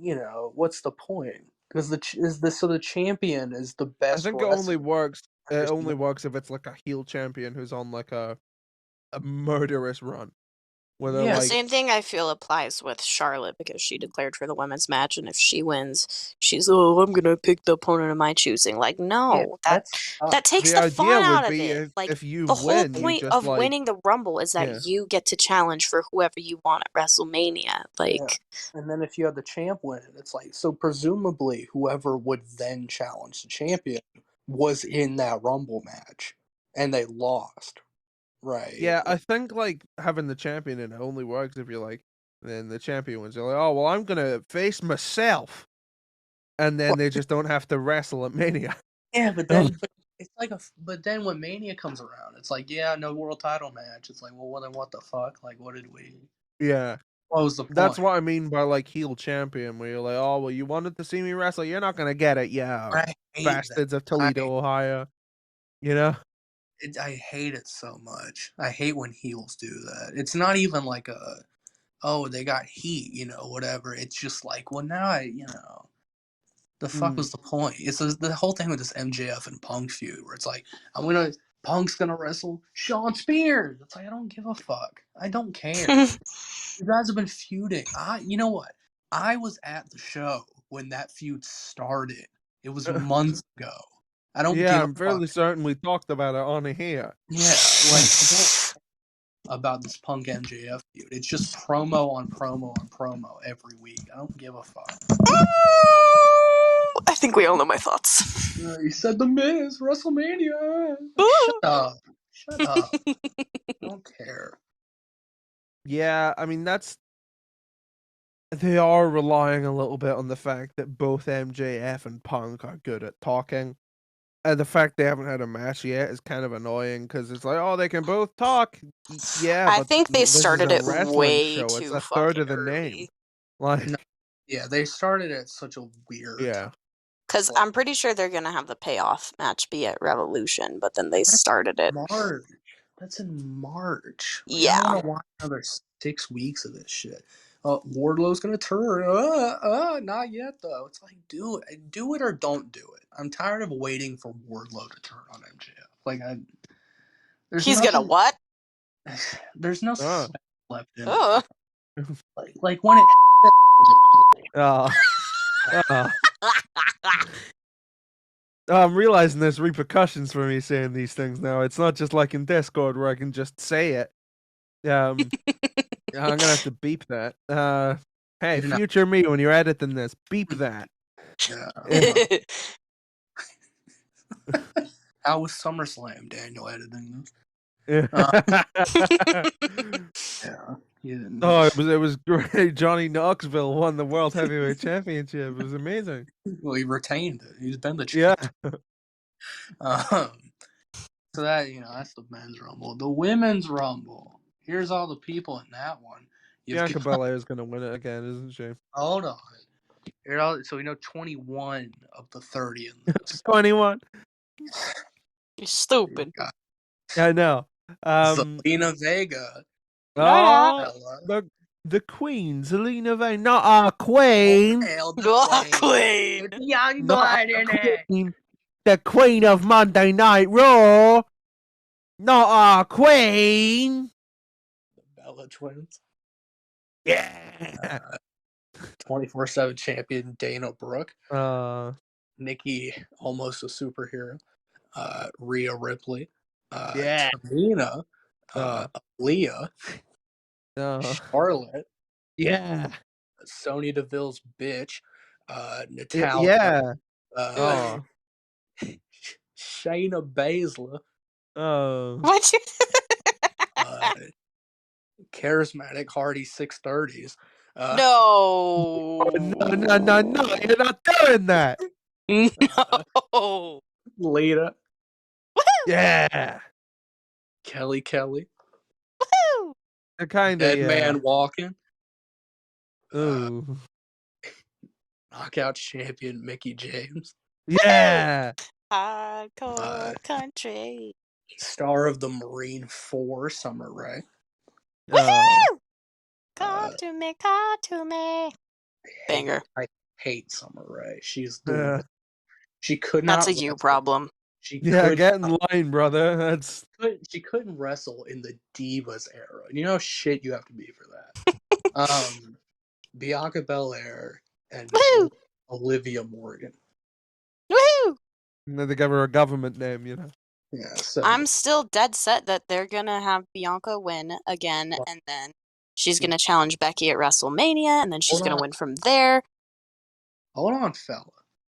what's the point? Because the champion is the I best think it wrestler. only works. It only works if it's like a heel champion who's on like a murderous run, where they're Yeah. The like, same thing I feel applies with Charlotte because she declared for the women's match, and if she wins, she's I'm gonna pick the opponent of my choosing. Like, no, that takes the the fun idea would out of be it. Like, if you the whole win, you point just of like winning the Rumble is that yeah. you get to challenge for whoever you want at WrestleMania. Like, And then if you have the champ win, it's like, so presumably whoever would then challenge the champion was in that Rumble match, and they lost, right? Yeah, I think like having the champion in it only works if you're like, then the champion wins. You're like, oh well, I'm gonna face myself, and then they just don't have to wrestle at Mania. Yeah, but then it's like but then when Mania comes around, it's like, yeah, no world title match. It's like, well, then what the fuck? Like, what did we? Yeah, What was the point? that's what I mean by like heel champion, where you're like, oh well, you wanted to see me wrestle, you're not gonna get it, yeah, I hate bastards that. of Toledo, Ohio. You know? I hate it so much. I hate when heels do that. It's not even like they got heat, whatever. It's just like, well, now the fuck was the point? It's the whole thing with this MJF and Punk feud, where it's like, Punk's gonna wrestle Sean Spears. It's like, I don't give a fuck. I don't care. You guys have been feuding. You know what? I was at the show when that feud started. It was months ago. I don't give a I'm fairly certain we talked about it on here. Yeah, like, I don't care about this Punk MJF feud. It's just promo on promo on promo every week. I don't give a fuck. I think we all know my thoughts. You said The Miz, WrestleMania. Shut up. I don't care. Yeah, I mean they are relying a little bit on the fact that both MJF and Punk are good at talking. And the fact they haven't had a match yet is kind of annoying because it's like, oh, they can both talk. Yeah, I but think they this is started a it wrestling way show. too It's a third of the fucking name. early. Like, No. Yeah, they started at such a weird time. Because I'm pretty sure they're gonna have the payoff match be at Revolution, but then they started it. March. That's in March. Yeah. I don't want to watch another 6 weeks of this shit. Wardlow's gonna turn. Not yet though. It's like, do it or don't do it. I'm tired of waiting for Wardlow to turn on MJF. Like, He's gonna what? There's no suspense left in Oh. it. Like when it. I'm realizing there's repercussions for me saying these things now. It's not just like in Discord where I can just say it. I'm gonna have to beep that. Hey, future me, when you're editing this, beep that. Yeah. How was SummerSlam, Daniel, editing this? Yeah. Oh, it was great. Johnny Knoxville won the World Heavyweight Championship. It was amazing. Well, he retained it. He's been the champion. Yeah. So that, that's the men's Rumble. The women's Rumble. Here's all the people in that one. Bianca Belair is going to win it again, isn't she? Hold on. So we know 21 of the 30 in this. 21. You're stupid. I know. Zelina Vega. The Queen, Zelina Vega, not our Queen. Queen. Young blood in it. The Queen of Monday Night Raw, not our Queen. The Bella Twins. Yeah. 24/7 champion Dana Brooke. Nikki, almost a superhero. Rhea Ripley. Tamina. Leah. Charlotte. Yeah. Sonya Deville's bitch. Natalia. Shayna Baszler. What? Charismatic Hardy 630s. No. No, you're not doing that. No. Lita. Yeah. Kelly. Woohoo! Kind of. Dead Man Walking. Ooh. Knockout champion Mickey James. Yeah. Hardcore country. Star of the Marine 4, Summer Rae. Woohoo! Talk to me. Banger. I hate Summer Rae. She's Yeah. she could That's not a you wrestle. problem. She Yeah, could get in line, brother. That's she couldn't wrestle in the Divas era. You know how shit you have to be for that. Bianca Belair and Woo! Olivia Morgan. Woohoo! they give her a government name, you know. Yeah, so I'm still dead set that they're gonna have Bianca win again, Well, and then she's gonna challenge Becky at WrestleMania, and then she's Hold gonna on. win from there. hold on, fella.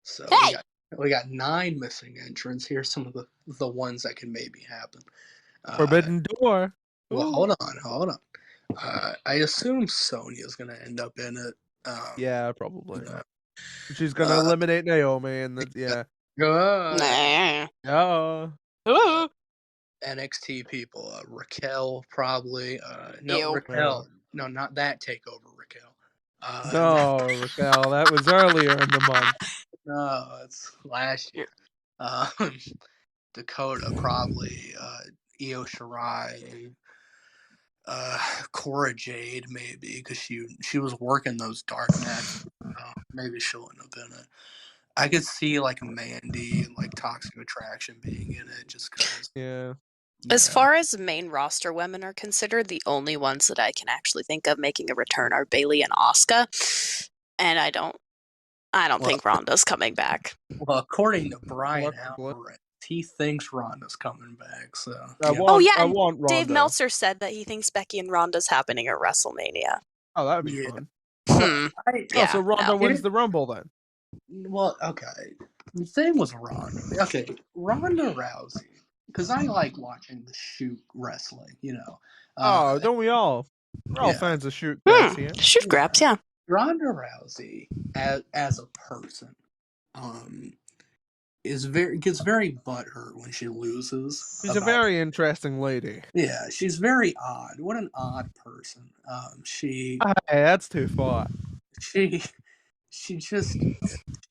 So Hey! we got 9 missing entrants. Here's some of the ones that can maybe happen. Forbidden Door. Well, Ooh. hold on. I assume Sonya's gonna end up in it. Yeah, probably. Yeah. She's gonna eliminate Naomi, and yeah. Good. Nah. Oh. NXT people, Raquel probably. No, Ew. Raquel. No, not that takeover, Raquel. No, Raquel, that was earlier in the month. No, it's last year. Dakota probably. Io Shirai. Cora Jade maybe because she was working those dark matches. Maybe she wouldn't have been it. I could see like Mandy and like Toxic Attraction being in it just because. Yeah. As far as main roster women are considered, the only ones that I can actually think of making a return are Bayley and Asuka, and I don't think Ronda's coming back. Well, according to Brian Collectively. Alvarez, he thinks Ronda's coming back. So I and want Ronda. Dave Meltzer said that he thinks Becky and Ronda's happening at WrestleMania. Oh, that'd be Yeah. fun. Well, Yeah, so Ronda no. wins the Rumble then. Well, okay. The thing was Ronda. Okay, Ronda Rousey. Because I like watching the shoot wrestling, you know. Don't we all? We're all yeah. fans of shoot grabs here. Shoot grabs, yeah. Ronda Rousey, as a person, gets very butthurt when she loses. She's a very interesting lady. Yeah, she's very odd. What an odd person. She Hey, that's too far. she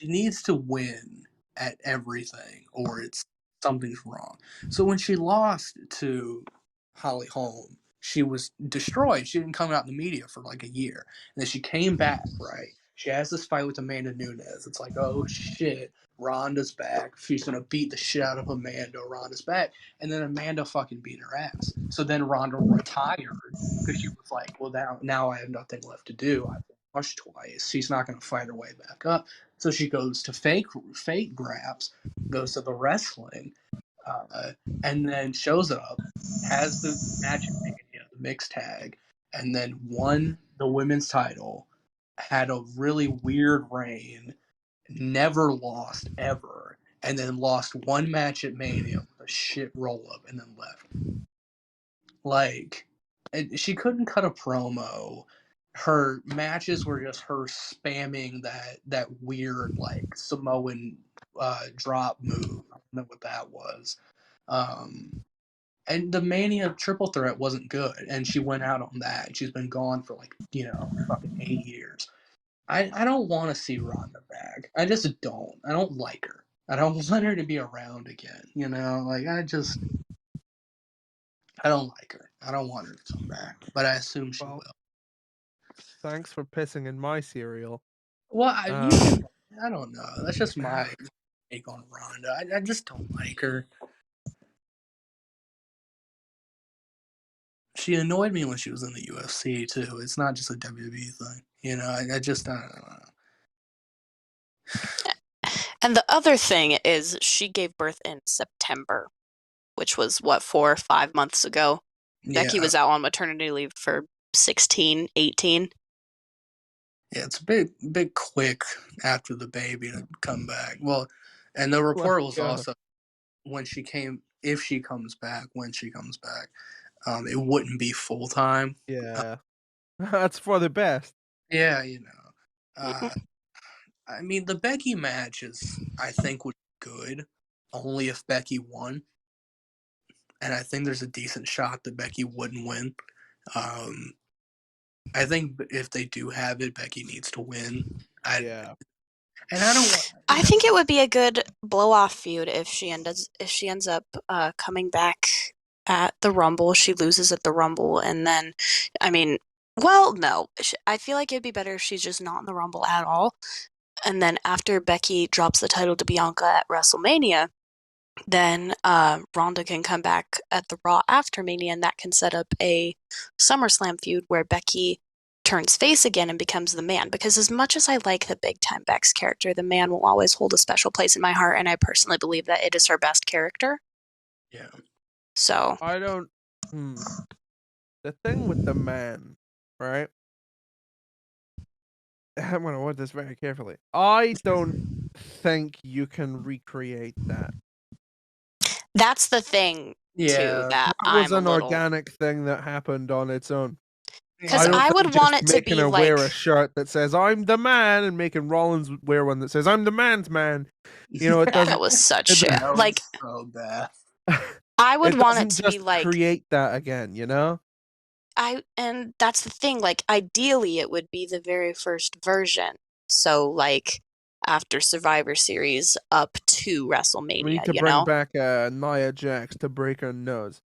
needs to win at everything or something's wrong. So when she lost to Holly Holm, she was destroyed. She didn't come out in the media for like a year. And then she came back, right? She has this fight with Amanda Nunes. It's like, oh shit, Ronda's back. She's gonna beat the shit out of Amanda. Ronda's back. And then Amanda fucking beat her ass. So then Ronda retired because she was like, well, now I have nothing left to do. I've been crushed twice. She's not gonna fight her way back up. So she goes to fake graps, goes to the wrestling, and then shows up, has the match at Mania, the mixed tag, and then won the women's title, had a really weird reign, never lost ever, and then lost one match at Mania with a shit roll up and then left. Like, she couldn't cut a promo. Her matches were just her spamming that weird like Samoan drop move. I don't know what that was. And the Mania triple threat wasn't good, and she went out on that. She's been gone for like fucking 8 years. I don't want to see Ronda back. I just don't. I don't like her. I don't want her to be around again. Like I don't like her. I don't want her to come back, but I assume she will. Thanks for pissing in my cereal. Well, I don't know. That's just my take on Ronda. I just don't like her. She annoyed me when she was in the UFC too. It's not just a WWE thing, I don't know. And the other thing is she gave birth in September, which was, 4 or 5 months ago. Yeah. Becky was out on maternity leave for 16, 18. Yeah, it's a bit quick after the baby to come back. Well, and the report was also if she comes back, when she comes back, it wouldn't be full time. Yeah. That's for the best. Yeah, I mean, the Becky matches, I think, would be good, only if Becky won. And I think there's a decent shot that Becky wouldn't win. I think if they do have it, Becky needs to win. Yeah. And I don't. I think it would be a good blow-off feud if she ends up coming back at the Rumble. She loses at the Rumble, and then, I mean, Well, no. I feel like it'd be better if she's just not in the Rumble at all. And then after Becky drops the title to Bianca at WrestleMania, then Ronda can come back at the Raw after Mania, and that can set up a SummerSlam feud where Becky turns face again and becomes the man. Because as much as I like the Big Time Bex character, the man will always hold a special place in my heart, and I personally believe that it is her best character. Yeah. So I don't. The thing with the man, right? I'm gonna word this very carefully. I don't think you can recreate that. that's the thing too Yeah. that That was I'm a an little, organic thing that happened on its own. because don't I think would just want it to making be her wear a like, shirt that says "I'm the man" and making Rollins wear one that says "I'm the man's man." You know, it that doesn't. was such It shit. That was Like, so bad. I would It want it doesn't to be just like, create that again. You know. and that's the thing, like, ideally it would be the very first version. So, like, after Survivor Series up to We WrestleMania, need to you bring know? back Nia Jax to break her nose.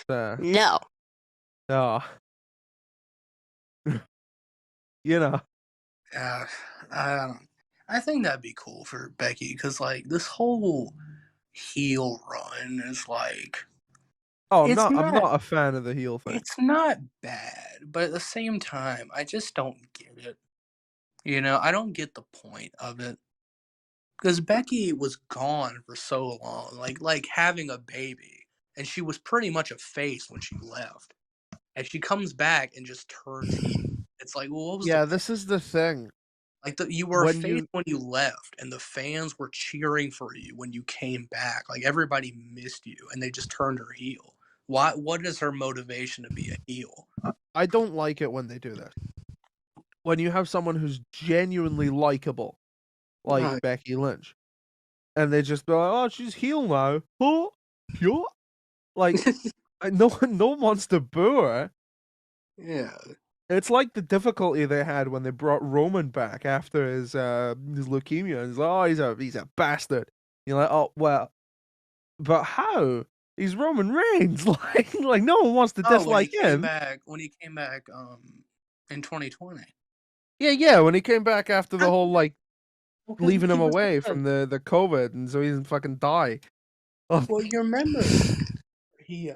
No. Oh. You know. I think that'd be cool for Becky because like this whole heel run is like Oh, it's I'm not not a fan of the heel thing. it's not bad, but at the same time, I just don't get it. You know, I don't get the point of it because Becky was gone for so long, like having a baby, and she was pretty much a face when she left, and she comes back and just turns heel. It's like, well, what was the Yeah, point? this is the thing. Like you were a When face you when you left, and the fans were cheering for you when you came back. Like everybody missed you, and they just turned her heel. Why? What is her motivation to be a heel? I don't like it when they do this. When you have someone who's genuinely likable, like Right. Becky Lynch, and they just be like, "Oh, she's heel now." Huh? Pure? Like, no one wants to boo her. Yeah. It's like the difficulty they had when they brought Roman back after his leukemia. And it's like, oh, he's a bastard. You're like, oh well, but how? He's Roman Reigns. Like no one wants to Oh, dislike him. when he came back, in 2020. Yeah. When he came back after the whole like Because leaving him he was away gonna. from the COVID, and so he doesn't fucking die. Oh, Well, you remember he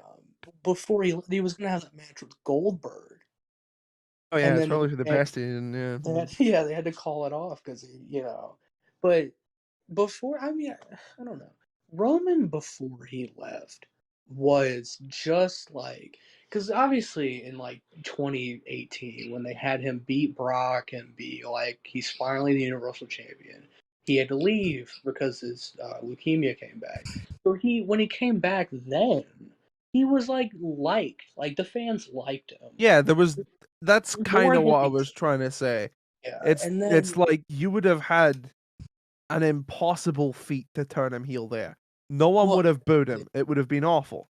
before he was gonna have that match with Goldberg, oh yeah, and it's then probably for the they had, best. And yeah, they had to call it off because but before, I don't know. Roman before he left was just like, because obviously in like 2018 when they had him beat Brock and be like he's finally the Universal Champion, he had to leave because his leukemia came back. So when he came back then, he was like the fans liked him. yeah. That's kind More of than what I was trying to say. yeah, and It's then like you would have had an impossible feat to turn him heel there. No one well, would have booed him. It would have been awful.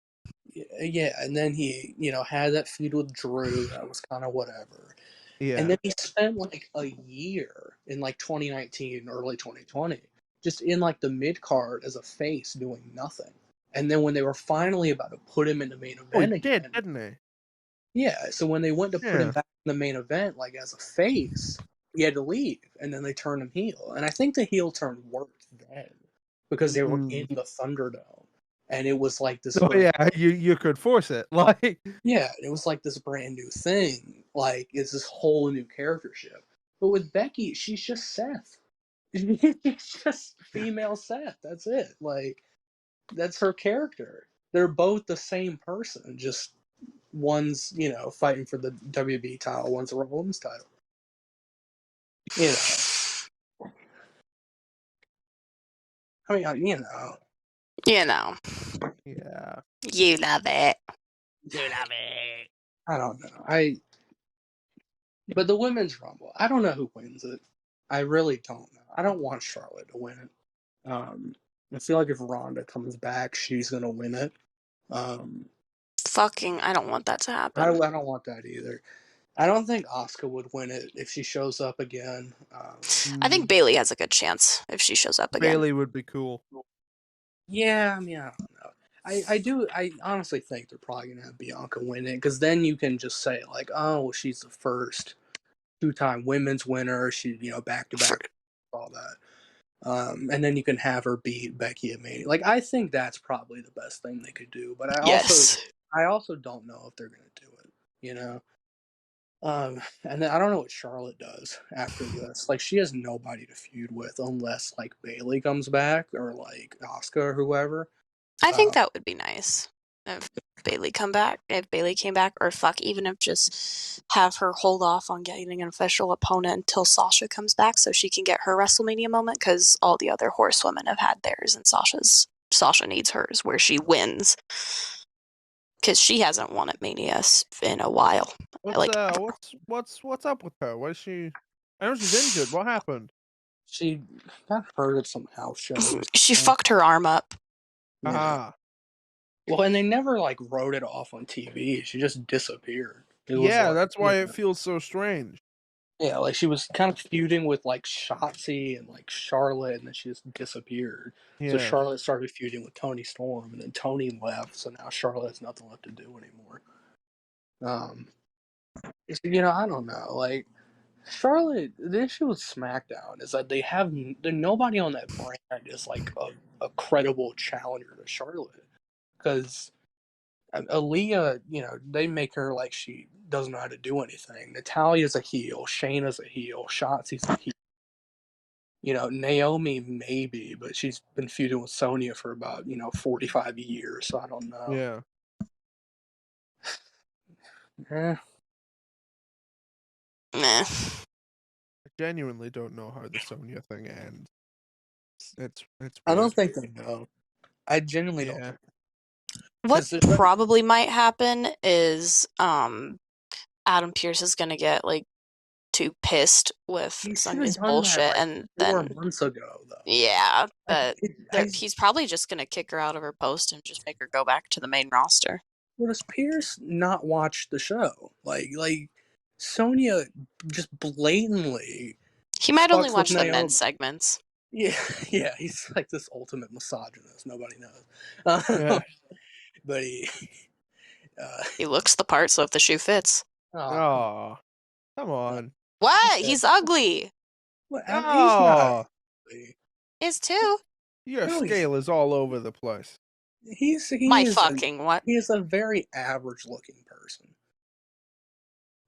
yeah, and then he, had that feud with Drew. That was kind of whatever. And Yeah. then he spent like a year in like 2019, early 2020, just in like the mid card as a face doing nothing. And then when they were finally about to put him in the main Oh, he event did, again, didn't he? yeah. So when they went to put him Yeah. back in the main event, like as a face, he had to leave, and then they turned him heel. And I think the heel turn worked then because they were in the Thunderdome, and it was like this Oh brand. yeah, you could force it. Like Yeah, it was like this brand new thing. Like it's this whole new character shift. But with Becky, she's just Seth. She's just female Seth. That's it. Like that's her character. They're both the same person. Just one's fighting for the WB title, one's the Women's title. You know. I mean, you know, yeah. you love it. You love it. I don't know. But the women's rumble, I don't know who wins it. I really don't know. I don't want Charlotte to win it. I feel like if Ronda comes back, she's gonna win it. I don't want that to I happen. don't want that either. I don't think Asuka would win it if she shows up again. I think Bailey has a good chance if she shows up again. Bailey would be cool. Yeah, I mean, I don't know. I honestly think they're probably gonna have Bianca win it, because then you can just say like, oh, well, she's the first 2-time women's winner. She, back to back, all that. And then you can have her beat Becky at Mania. Like, I think that's probably the best thing they could do. But Yes. I also don't know if they're gonna do it. And then I don't know what Charlotte does after this. Like, she has nobody to feud with unless like Bayley comes back or like Asuka or whoever. I think that would be nice if Bayley came back, or fuck, even if just have her hold off on getting an official opponent until Sasha comes back so she can get her WrestleMania moment, because all the other horsewomen have had theirs and Sasha needs hers where she wins, because she hasn't won at Mania in a while. What's up with her? Why is she? I know she's injured. What happened? She got hurt at some house shows. She fucked her arm up. Yeah. Ah, Well, and they never like wrote it off on TV. She just disappeared. yeah, that's why it feels so strange. Yeah, like she was kind of feuding with like Shotzi and like Charlotte, and then she just disappeared. Yeah. So Charlotte started feuding with Toni Storm, and then Toni left. So now Charlotte has nothing left to do anymore. I don't know. Like Charlotte, the issue with SmackDown is that nobody on that brand is like a credible challenger to Charlotte, because Aaliyah, they make her like she doesn't know how to do anything. Natalia's a heel. Shayna's a heel. Shotzi's a heel. Naomi maybe, but she's been feuding with Sonya for about 45 years. So I don't know. Yeah. Meh. I genuinely don't know how the Sonya thing ends. It's weird. I don't think they know. I genuinely don't. Think what probably might happen is Adam Pearce is gonna get like too pissed with Sonya's bullshit, and then 4 months ago though. Yeah, but he's probably just gonna kick her out of her post and just make her go back to the main roster. Well, does Pierce not watch the show? Like Sonya just blatantly. He might only watch the men's segments. Yeah, he's like this ultimate misogynist. Nobody knows. But he looks the part, so if the shoe fits. Oh, come on. What? He's ugly. Well, he's not ugly. Is too. Your scale is all over the place. He is a very average looking person.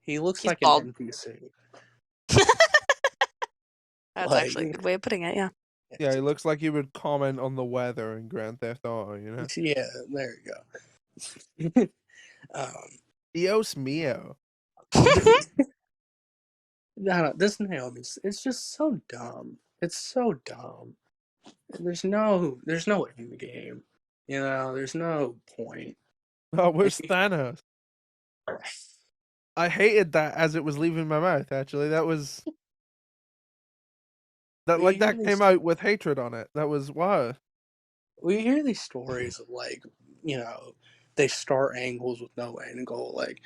He looks like bald. an NPC. That's actually a good way of putting it, yeah. Yeah, he looks like he would comment on the weather in Grand Theft Auto, Yeah, there you go. Dios mío. No, this Naomi, it's just so dumb. It's so dumb. There's no end game. There's no point. Oh, where's Thanos? I hated that as it was leaving my mouth, actually. That came out with hatred on it. That was, wow. We hear these stories of they start angles with no end goal. Like,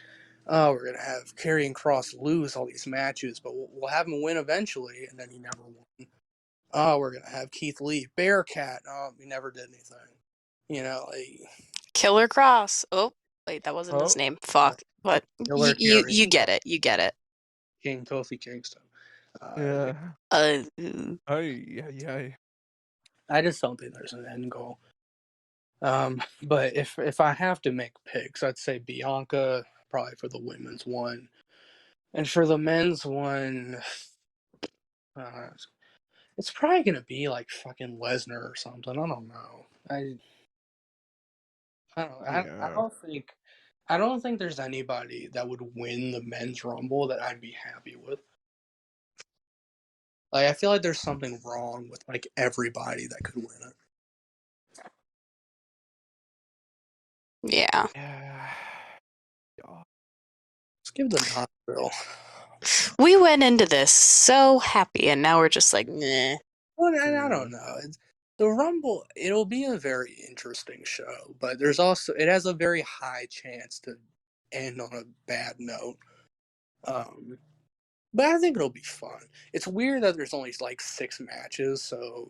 oh, we're going to have Karrion Kross lose all these matches, but we'll have him win eventually, and then he never won. Oh, we're going to have Keith Lee, Bearcat. Oh, he never did anything. Killer Kross. Oh, wait, that wasn't his name. Fuck. But you get it. You get it. King Kofi Kingston. Yeah. I just don't think there's an end goal. But if I have to make picks, I'd say Bianca probably for the women's one, and for the men's one, it's probably gonna be like fucking Lesnar or something. I don't know. I don't think there's anybody that would win the men's rumble that I'd be happy with. Like, I feel like there's something wrong with like everybody that could win it. Yeah. Let's give the Knoxville. We went into this so happy, and now we're just like, nah. Well, I don't know. The Rumble, it'll be a very interesting show, but it has a very high chance to end on a bad note. But I think it'll be fun. It's weird that there's only like 6 matches, so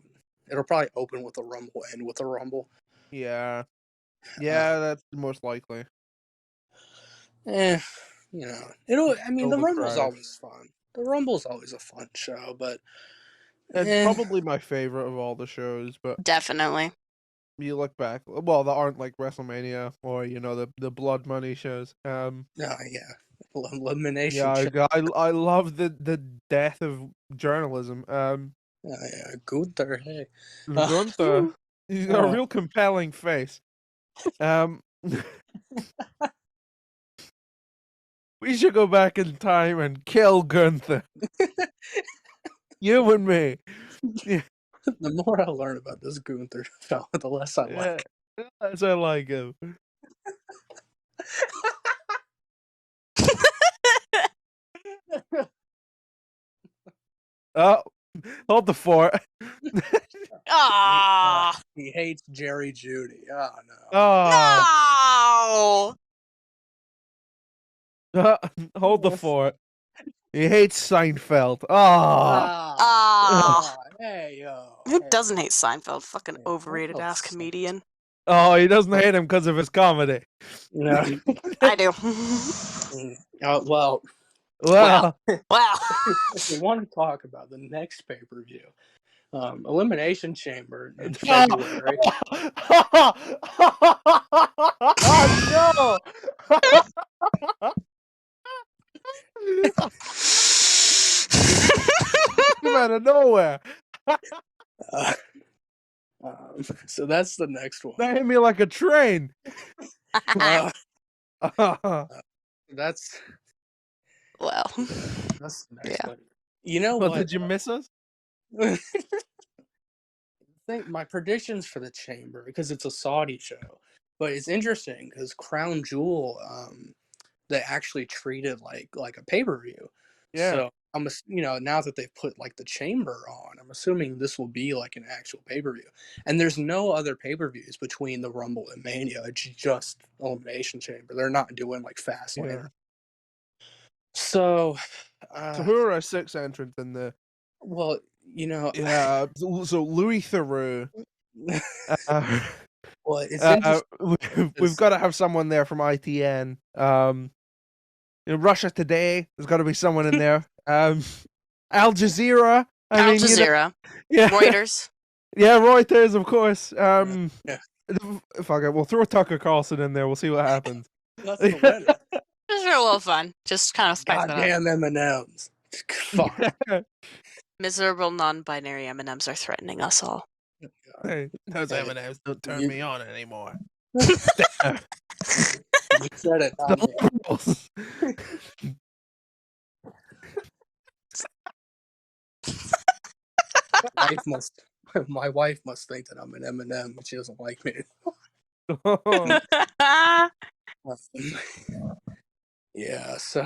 it'll probably open with a Rumble, end with a Rumble. Yeah. Yeah, that's most likely. You know, it'll. I mean, Fill the the Rumble's crowd. always fun. The Rumble's always a fun show, but It's probably my favorite of all the shows, but Definitely. you look back, well, that aren't like WrestleMania or the Blood Money shows. yeah, elimination. Yeah, I love the death of journalism. Yeah, Gunther. Hey, Gunther, he's got a real compelling face. We should go back in time and kill Gunther. You and me. Yeah. The more I learn about this Gunther fella, the less I like. Yeah, as I like him. Oh, hold the fort. Ah, He hates Jerry Judy. Oh Oh, no! Hold the fort. He hates Seinfeld. Oh, hey yo. Who Hey. doesn't hate Seinfeld? Fucking Yeah, overrated what ass else? comedian. Oh, he doesn't hate him because of his comedy. No. I do. Well, Well, Wow. if we want to talk about the next pay-per-view, Elimination Chamber in February. Oh, no! Came out of nowhere. So that's the next one. That hit me like a train. That's Well, the next yeah. one. You know Well, what? did you miss us? I think my predictions for the Chamber, because it's a Saudi show, but it's interesting because Crown Jewel, they actually treat it like a pay-per-view. Yeah. So now that they've put like the Chamber on, I'm assuming this will be like an actual pay-per-view. And there's no other pay-per-views between the Rumble and Mania. It's just Elimination Chamber. They're not doing like Fastlane. Yeah. So who are our 6 entrants in the? Well, Yeah. So Louis Theroux. Well, it's interesting. We've got to have someone there from ITN. Russia Today. There's got to be someone in there. Al Jazeera. Al Jazeera. Yeah. Reuters. Yeah, Reuters, of course. Yeah. Fuck it. We'll throw Tucker Carlson in there. We'll see what happens. That's the winner. Just for a little fun. Just kind of spice it up. Goddamn M&Ms. Fuck. Miserable non-binary M&Ms are threatening us all. Hey, those M&Ms don't turn me on anymore. You said it. Not me. My wife must think that I'm an M&M, but she doesn't like me. Yeah, so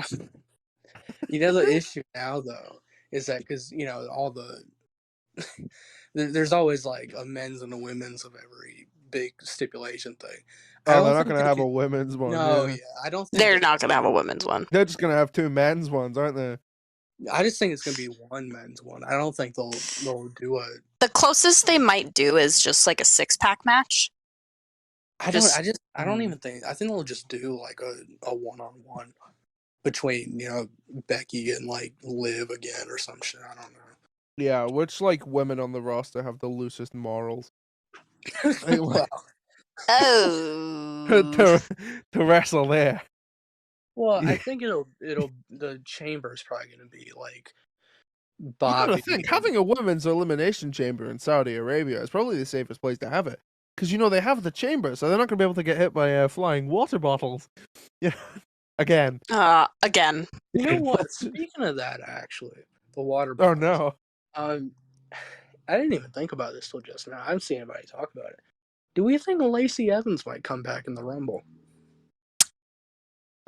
the issue now though is that because all the there's always like a men's and a women's of every big stipulation thing. Oh, they're not gonna have a women's one. No, yeah. I don't think They're not gonna have a women's one. They're just gonna have 2 men's ones, aren't they? I just think it's gonna be one men's one. I don't think they'll do a. The closest they might do is just like a 6-pack match. I don't even think. I think they'll just do like a one-on-one between Becky and like Liv again or some shit. I don't know. Yeah, which like women on the roster have the loosest morals? Well, to wrestle there. well, I think the Chamber's probably gonna be like You Bobby. gotta think, having a women's elimination chamber in Saudi Arabia is probably the safest place to have it. Because they have the chamber, so they're not gonna be able to get hit by flying water bottles. Yeah, again. Again. You know what? Speaking of that, actually, the water Oh bottles. no. I didn't even think about this till just now. I haven't seen anybody talk about it. Do we think Lacey Evans might come back in the Rumble?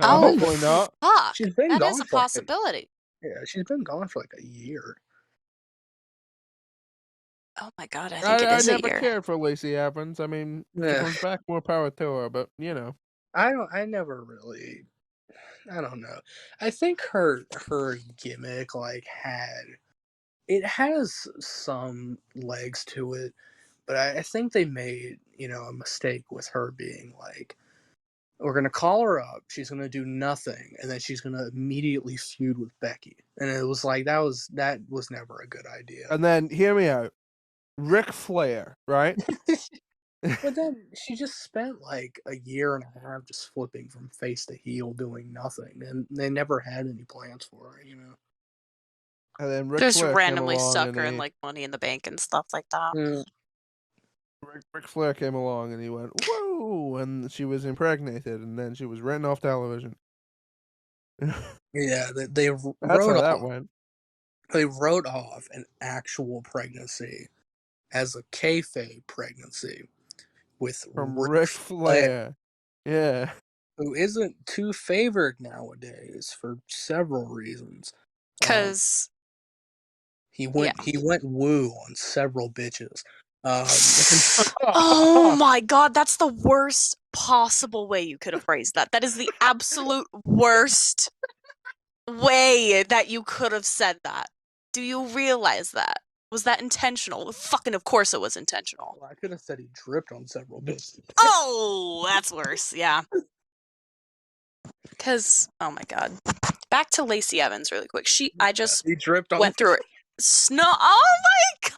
Hopefully not. Fuck. She's been That gone is a for like possibility. Yeah, she's been gone for like a year. Oh my god, I think it is I a never year. cared for Lacey Evans. I mean, if she comes back, more power to her. But I never really. I don't know. I think her gimmick has some legs to it, But I think they made, a mistake with her being like, we're going to call her up, she's going to do nothing, and then she's going to immediately feud with Becky. And it was like, that was never a good idea. And then, hear me out. Ric Flair, right? But then she just spent like a year and a half just flipping from face to heel doing nothing. And they never had any plans for her, And then Ric Just Flair randomly came along stuck and her in he- like Money in the Bank and stuff like that. Yeah. Ric Flair came along and he went, whoa! And she was impregnated, and then she was written off television. Yeah, they That's wrote how that off. went. They wrote off an actual pregnancy as a kayfabe pregnancy with From Ric Ric Flair. Yeah. who isn't too favored nowadays for several reasons. Because He went woo on several bitches. oh my god, that's the worst possible way you could have phrased that. That is the absolute worst way that you could have said that. Do you realize that? Was that intentional? Fucking of course it was intentional. Well, I could have said he dripped on several bitches. Oh, that's worse, yeah. Because, oh my god. Back to Lacey Evans really quick. I just He dripped on went through it. Snow. Oh my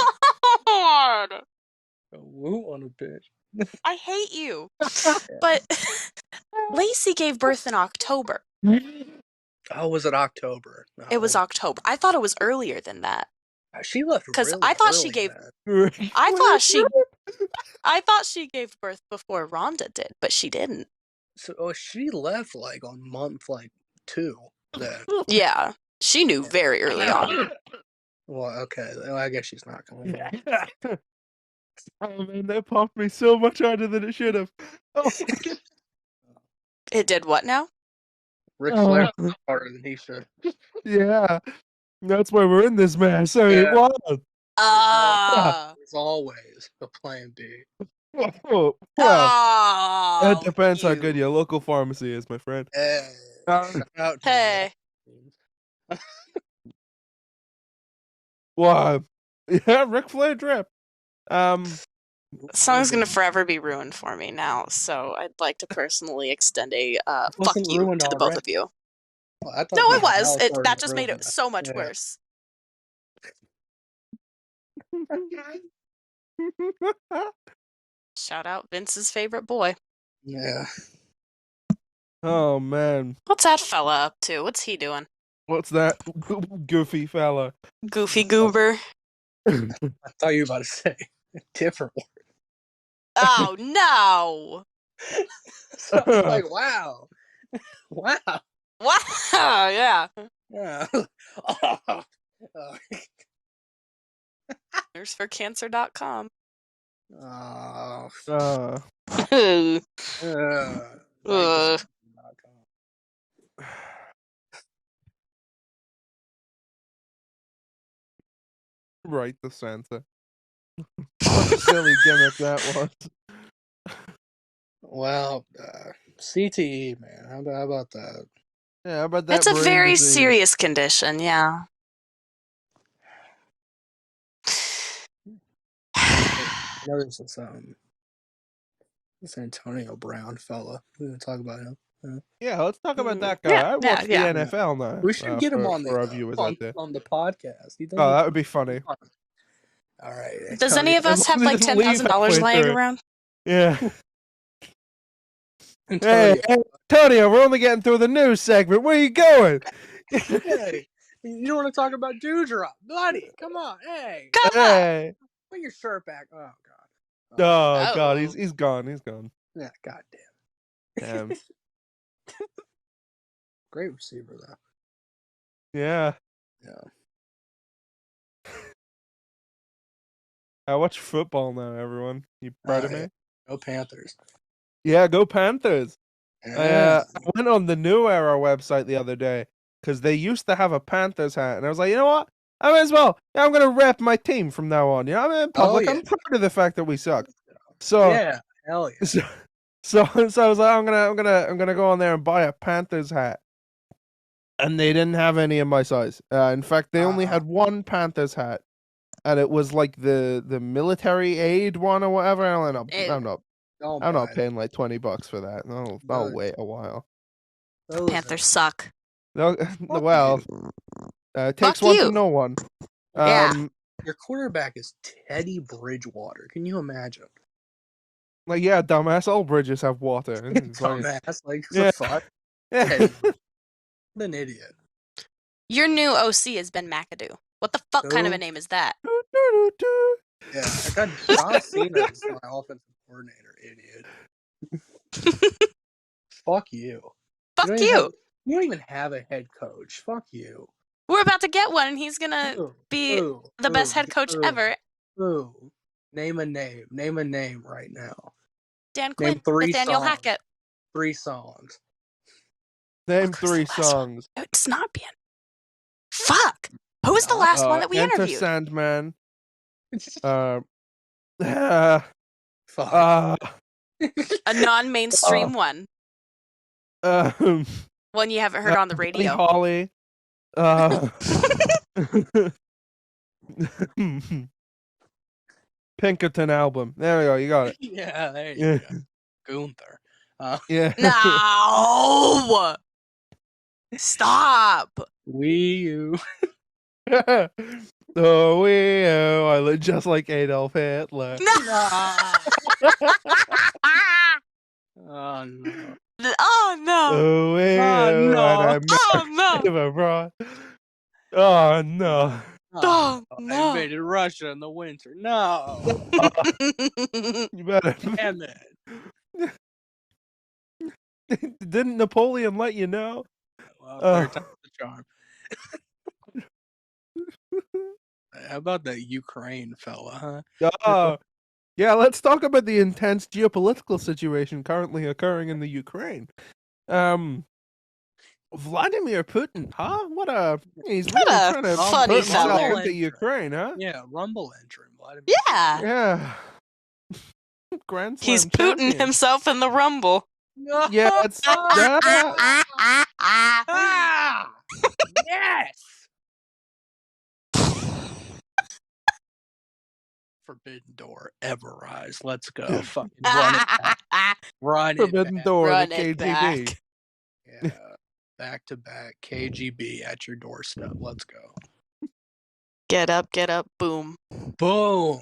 god! a woo on a bitch. I hate you. But Lacey gave birth in October. Oh, was it October? No. It was October. I thought it was earlier than that. She left Because really I thought she early, gave. man. I thought she gave birth before Rhonda did, but she didn't. So she left like on month 2. Then. Yeah, she knew very early on. Well, okay. Well, I guess she's not coming back. Oh man, that popped me so much harder than it should have. Oh, It did what now? Ric Flair was harder than he should. yeah. That's why we're in this mess. I mean, Yeah. wow. There's always a plan B. Well, it depends how good your local pharmacy is, my friend. Hey, shout out to Hey. Wow. Yeah, Ric Flair drip. The song's gonna forever be ruined for me now, so I'd like to personally extend a fuck wasn't you ruined to the both already. of you. Well, I thought No, it Mickey was. Mouse already That just made ruined it so much Yeah. worse. Shout out Vince's favorite boy. Yeah. Oh man, What's that fella up to? What's he doing? what's that goofy fella? Goofy goober. I thought you were about to say a different one. Oh no! So I was like, wow. Wow. Wow! Yeah. Yeah. Nursforcancer.com. Right, the Santa. What a silly gimmick that was. Well, CTE, man. How about that? Yeah, but that It's a brain very disease. serious condition, yeah. You know, there's this Antonio Brown fella. We're gonna talk about him. Yeah, let's talk about that guy. Yeah, I watch yeah. the NFL now. We should get him on for our the viewers out there. on the podcast. He Oh, doesn't- that would be funny. All right. Does any of us have like Just leave $10,000 halfway laying through. around? Yeah. Antonio, Hey, Antonio, we're only getting through the news segment. Where you going? hey, you don't want to talk about Dewdrop, buddy? Come on, hey, Come on! Hey. put your shirt back. Oh God. Oh, God, Oh. he's gone. He's gone. Yeah, goddamn. Damn. Great receiver though. Yeah. Yeah. I watch football now, everyone. You proud of yeah. me? Go Panthers. Yeah, go Panthers. Yeah. I went on the New Era website the other day because they used to have a Panthers hat, and I was like, you know what? I might as well. Yeah, I'm gonna rep my team from now on. You know, I'm in public. yeah. I'm proud of the fact that we suck. So Yeah, hell yeah. So I was like, I'm gonna go on there and buy a Panthers hat, and they didn't have any in my size. In fact, they only had one Panthers hat, and it was like the military aid one or whatever. I'm not Don't I'm buy not it. paying like $20 for that. I'll No. wait a while. Those Panthers are- suck. No, Fuck well, you. it takes Fuck one you. to know one. Yeah. Your quarterback is Teddy Bridgewater. Can you imagine? Like, yeah, dumbass, all bridges have water. It's like- Dumbass. Like, Yeah. the fuck? Yeah. Teddy Bridgewater. What an idiot. Your new OC is Ben McAdoo. What the fuck kind of a Who? name is that? Yeah, I got John Cena as my offensive coordinator, idiot. Fuck you. Fuck don't you. even have- you don't even have a head coach. Fuck you. We're about to get one, and he's gonna Who? be Who? the best Who? head coach Who? ever. Who? Name a name. Name a name right now. Dan Name Quinn, 3 Nathaniel songs. Hackett. 3 songs. Name What was the 3 last one? songs. It's not Ben. Fuck. Who was the last one that we Enter interviewed? Sandman. Fuck. A non-mainstream one. One you haven't heard on the Buddy radio. Holly. Pinkerton album. There we go. You got it. Yeah, there you Yeah. go. Gunther. Yeah. No! Stop! Wii U. Oh, I look just like Adolf Hitler. No! Oh no. Oh no! Oh, no. and Oh no! abroad. Oh no. Oh, I no. invaded Russia in the winter. No. You better. Damn it. Didn't Napoleon let you know? Well, third time's the charm. How about that Ukraine fella, huh? Oh, yeah, let's talk about the intense geopolitical situation currently occurring in the Ukraine. Vladimir Putin, huh? He's What really a trying to funny put himself fella. into Ukraine, huh? Yeah, Rumble entrant. Vladimir. Yeah. Yeah. Grand Slam He's Putin champion. himself in the Rumble. No. Yeah, it's that. Ah! Yes. Forbidden door ever rise. Let's go. Fucking run it back. Run Forbidden it back. door Run to it KGB. back. Yeah. Back to back. KGB at your doorstep. Let's go. Get up, boom. Boom.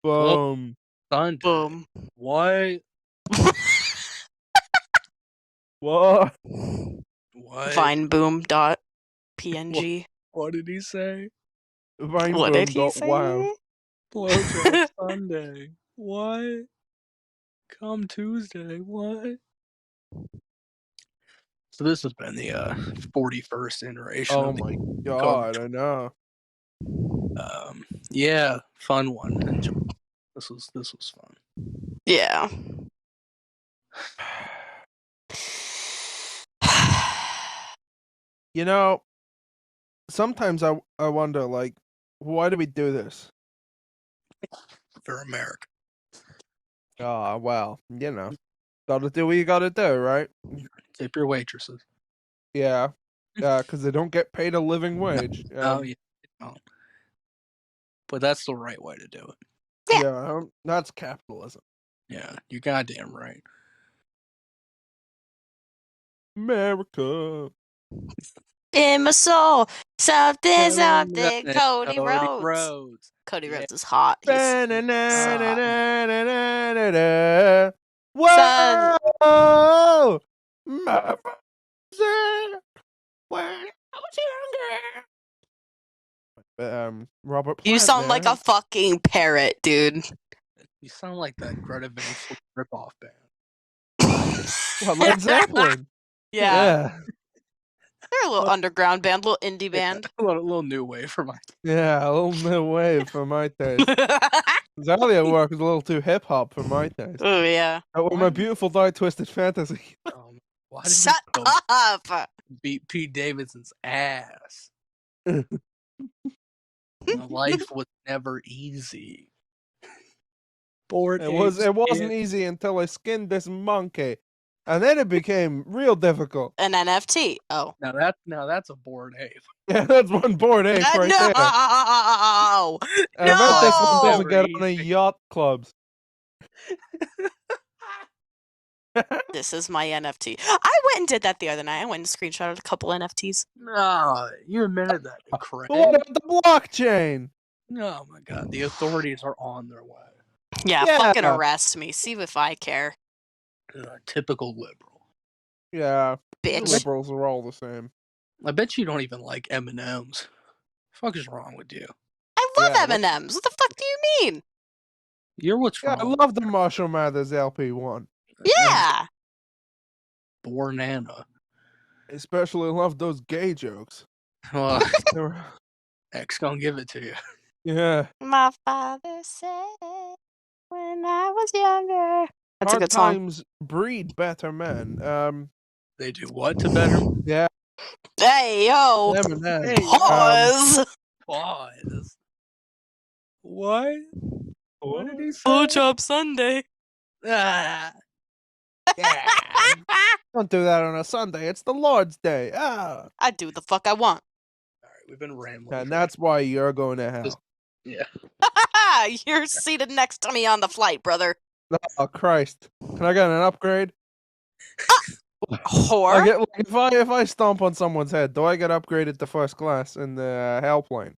Boom. Sunday. Boom. What? What? What? Vineboom.png. What did he say? What did he say? Wow. Blowjob Sunday. What? Come Tuesday. What? So this has been the 41st iteration. Oh of the my god, I know. Yeah, fun one. This was fun. Yeah. You know, sometimes I wonder, like, why do we do this? For America. Ah, well, you know, gotta do what you gotta do, right? Tip your waitresses. Yeah, because they don't get paid a living wage. Oh yeah, you don't. But that's the right way to do it. Yeah, that's capitalism. Yeah, you're goddamn right. America. In my soul, something, Cody Cody Rhodes. Rhodes. Cody Yeah. Rhodes is hot. He's Whoa! My father, when I was younger. Robert You Plant sound like there. a fucking parrot, dude. You sound like that Greta Van Fleet ripoff band. What, Led Zeppelin. Yeah. They're a little underground band, little indie band. A little new wave for my. Yeah, a little new wave for my taste. His earlier work was a little too hip hop for my taste. Oh, yeah. But with my beautiful dark twisted fantasy. Why did Shut you go up! beat Pete Davidson's ass? My life was never easy. Bored. It wasn't easy until I skinned this monkey. And then it became real difficult. An NFT. Oh. Now that's a bored ape. Yeah, that's one board ape right there. No! I bet this one No! doesn't get on a Easy. yacht clubs. This is my NFT. I went and did that the other night. I went and screenshotted a couple NFTs. No, you admitted that, Craig. What about the blockchain? Oh my god, the authorities are on their way. Yeah, Yeah. fucking arrest me. See if I care. Typical liberal. Yeah, Bitch. liberals are all the same. I bet you don't even like M&Ms. Fuck is wrong with you? I love Yeah, M&Ms. What the fuck do you mean? You're what's Yeah, I wrong. love the Marshall Mathers LP1. Yeah. Bornana. Especially love those gay jokes. Well, They're- X gonna give it to you. yeah. My father said when I was younger. That's a Hard good song. times breed better men. They do what to better? Yeah. Hey, yo. Eminem. Hey, Pause. Pause. What? What did he say? Blowjob Sunday. Ah, Don't do that on a Sunday. It's the Lord's Day. Ah. I do the fuck I want. all right, we've been rambling. And that's why you're going to hell. Yeah. You're seated next to me on the flight, brother. Oh Christ! Can I get an upgrade? Whore. I get, like, if I stomp on someone's head, do I get upgraded to first class in the hell plane?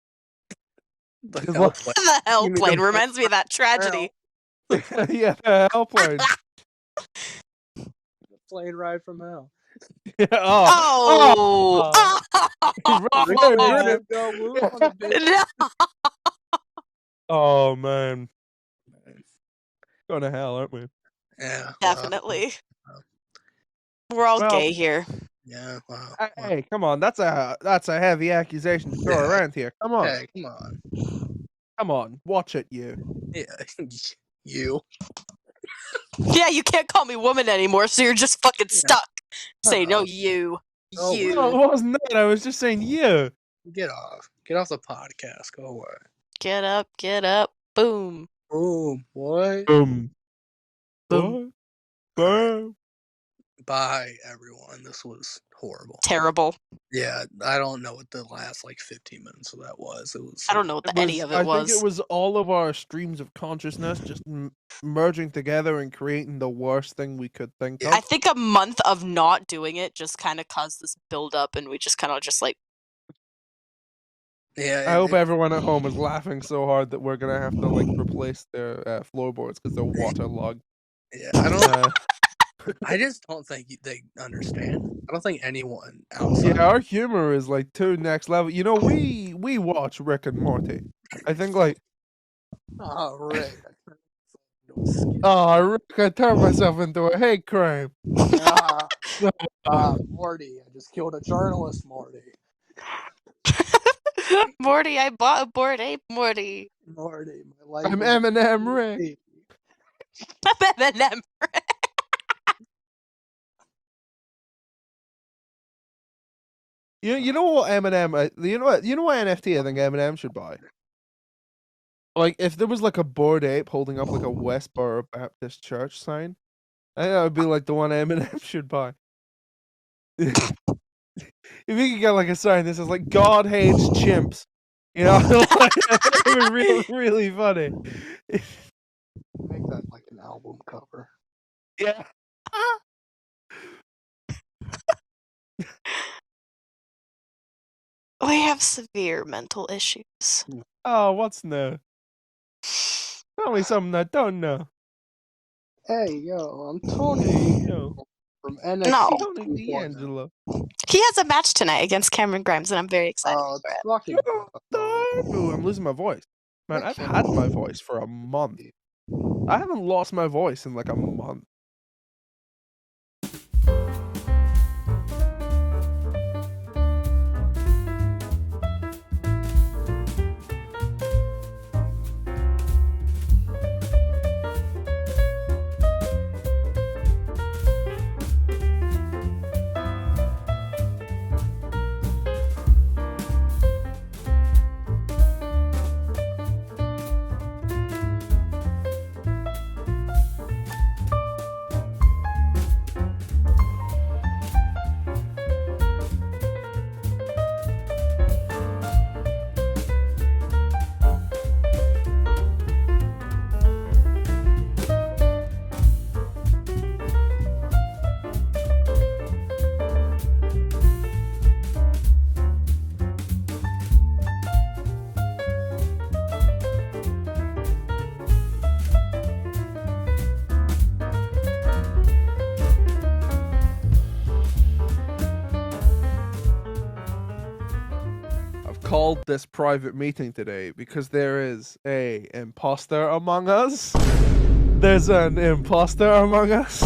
The It's hell like- plane. The hell You mean plane the- reminds me of that tragedy. Yeah, the hell plane. Plane ride from hell. Yeah, oh. Oh. Oh. No. Oh man, going to hell, aren't we? Yeah. Definitely. We're all Well- gay here. Yeah. Wow. Hey, come on, that's a heavy accusation to throw Yeah. around here. Come on, Hey, come on. watch it, you. Yeah. You. Yeah, you can't call me woman anymore, so you're just fucking Yeah. stuck. Say no, Uh-oh. you. Oh, You. No, it wasn't that. I was just saying you. Get off. Get off the podcast. Go away. Get up, get up. Boom. Boom. What? Boom. Boom. Boom. Bye, everyone. This was horrible. Terrible. Yeah, I don't know what the last 15 minutes of that was. It was. I don't know what any of it was. I think it was all of our streams of consciousness just merging together and creating the worst thing we could think of. I think a month of not doing it just kind of caused this build up, and we just kind of just like. Yeah. I hope everyone at home is laughing so hard that we're gonna have to replace their floorboards because they're waterlogged. Yeah, I don't. I just don't think they understand. I don't think anyone outside. Yeah, our humor is too next level. You know, we watch Rick and Morty. I think Oh, Rick. oh, Rick, I turned myself into a hate crime. Morty. I just killed a journalist, Morty. Morty, I bought a bored ape, Morty. Morty. My life I'm is Eminem Rick. Eminem. You know what Eminem? You know what NFT I think Eminem should buy? If there was a bored ape holding up a Westboro Baptist Church sign, I think that would be the one Eminem should buy. If you could get a sign that says God hates chimps, you know, that would be really funny. Make that an album cover. Yeah. We have severe mental issues. Oh, what's new? Tell me something I don't know. Hey, yo, I'm Tony Yo, from NXT. No. Tony D'Angelo. He has a match tonight against Cameron Grimes, and I'm very excited Oh, for it's it. fucking. Ooh, I'm losing my voice. Man, I've had my voice for a month. I haven't lost my voice in a month. called this private meeting today because there is a imposter among us. There's an imposter among us.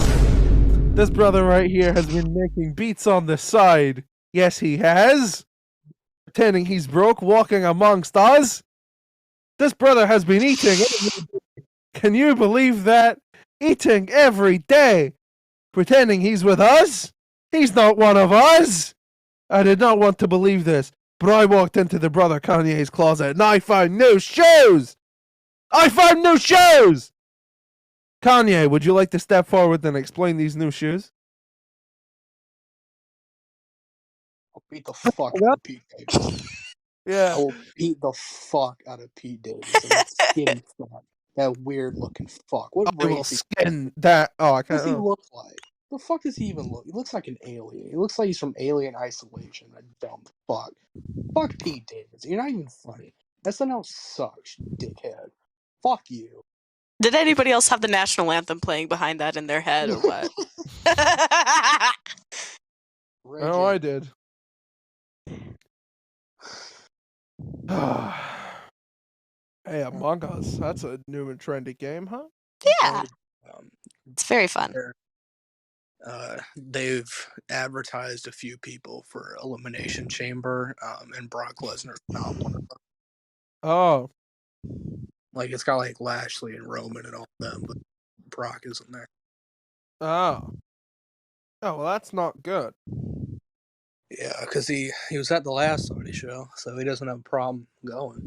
This brother right here has been making beats on the side. Yes, he has. Pretending he's broke, walking amongst us. This brother has been eating. Can you believe that? Eating every day. Pretending he's with us. He's not one of us. I did not want to believe this, but I walked into the brother Kanye's closet and I found new shoes. I found new shoes. Kanye, would you like to step forward and explain these new shoes? I'll beat the fuck out of Pete Davidson. Yeah. I will beat the fuck out of Pete Davidson. That skinny fuck. That weird looking fuck. What I will race skin that. Oh, I What does he can't. look like? The fuck does he even look? He looks like an alien. He looks like he's from Alien Isolation. That dumb fuck. Fuck Pete Davidson. You're not even funny. SNL sucks, dickhead. Fuck you. Did anybody else have the national anthem playing behind that in their head or what? Oh, I did. Hey, Among Us. That's a new and trendy game, huh? Yeah. It's very fun. They've advertised a few people for Elimination Chamber, and Brock Lesnar's not one of them. Oh. Like, it's got, like, Lashley and Roman and all them, but Brock isn't there. Oh. Oh, well, that's not good. Yeah, because he was at the last Saudi show, so he doesn't have a problem going.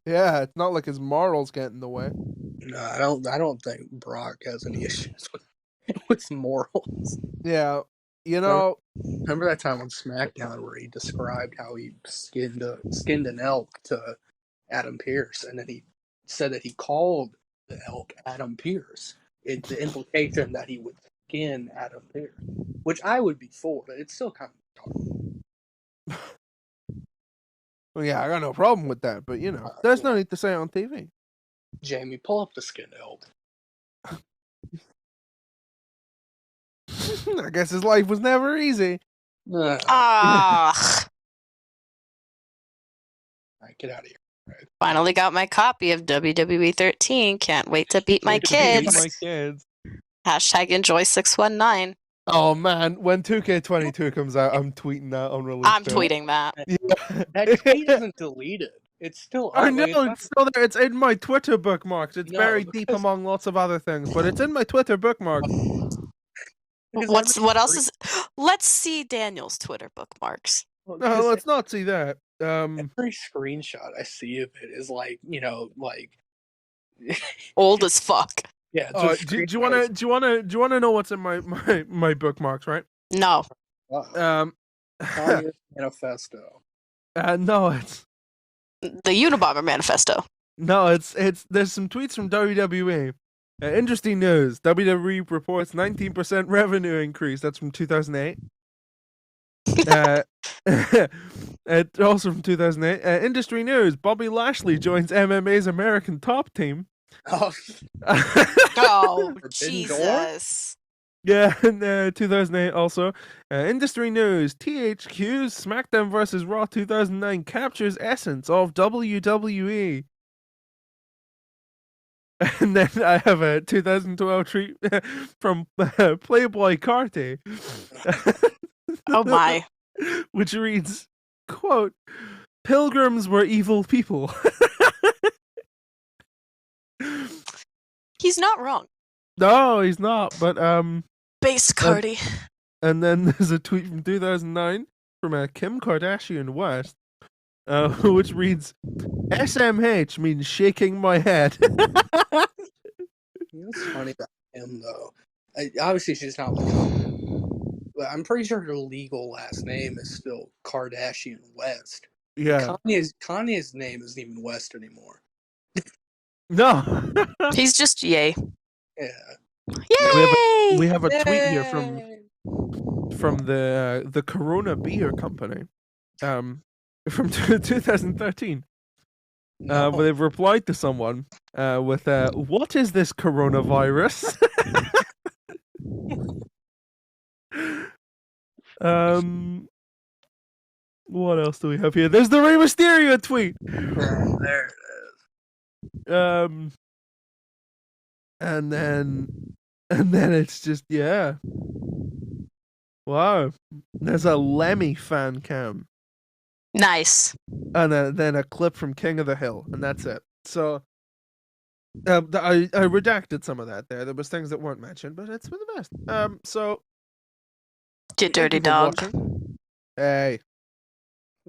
Yeah, it's not like his morals get in the way. No, I don't think Brock has any issues with morals. Yeah, you know. Remember that time on SmackDown where he described how he skinned an elk to Adam Pearce, and then he said that he called the elk Adam Pearce. The implication that he would skin Adam Pearce, which I would be for, but it's still kind of dark. Well, yeah, I got no problem with that, but you know, there's no need to say it on TV. Jamie, pull up the skinned elk. I guess his life was never easy. Ah. Alright, get out of here. Right. Finally got my copy of WWE 13. Can't wait to beat my kids. Hashtag enjoy 619. Oh man, when 2K22 comes out, I'm tweeting that on release. I'm tweeting that. Yeah. That tweet isn't deleted. It's still up. I know, it's still there. It's in my Twitter bookmarks. It's buried deep among lots of other things, but it's in my Twitter bookmarks. What else is? Let's see Daniel's Twitter bookmarks. No, let's not see that. Every screenshot I see of it is like, like old as fuck. Yeah. Do you wanna know what's in my bookmarks, right? No. Kanye's manifesto. No, it's the Unabomber manifesto. No, it's there's some tweets from WWE. Interesting news. WWE reports 19% revenue increase. That's from 2008. It's also from 2008. Industry news. Bobby Lashley joins MMA's American Top Team. Oh, Jesus. Yeah, in 2008 also. Industry news. THQ's SmackDown vs. Raw 2009 captures essence of WWE. And then I have a 2012 tweet from Playboy Carti. Oh my. Which reads, quote, "Pilgrims were evil people." He's not wrong. No, he's not, but Base Cardi. And then there's a tweet from 2009 from Kim Kardashian West, which reads, "SMH means shaking my head." What's funny about him though? Obviously she's not like, but I'm pretty sure her legal last name is still Kardashian West. Yeah. Kanye's name isn't even West anymore. No. He's just Yay. Yeah. Yay! We have a tweet here from the Corona Beer Company, from 2013. No. Where they've replied to someone with "What is this coronavirus?" What else do we have here? There's the Rey Mysterio tweet. There it is. And then it's just wow. There's a Lemmy fan cam. Nice. And then a clip from King of the Hill, and that's it. So I redacted some of that there. There was things that weren't mentioned, but it's for the best. So You dirty dog. Hey.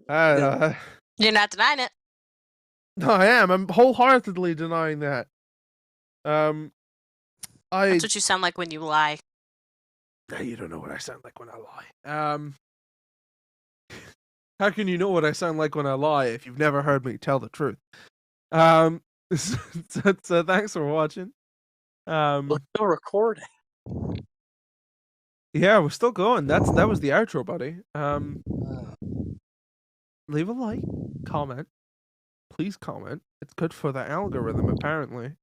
You're not denying it. No, I am. I'm wholeheartedly denying that. That's what you sound like when you lie. You don't know what I sound like when I lie. How can you know what I sound like when I lie if you've never heard me tell the truth? So thanks for watching. We're still recording. Yeah, we're still going. That was the outro, buddy. Leave a like, comment. Please comment. It's good for the algorithm, apparently.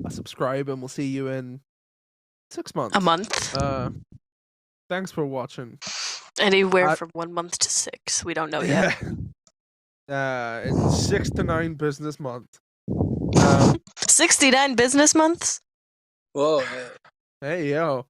Subscribe, and we'll see you in 6 months. A month. Thanks for watching. Anywhere from 1 month to 6. We don't know yet. It's 6 to 9 business months. 69 business months? Whoa. Hey, yo.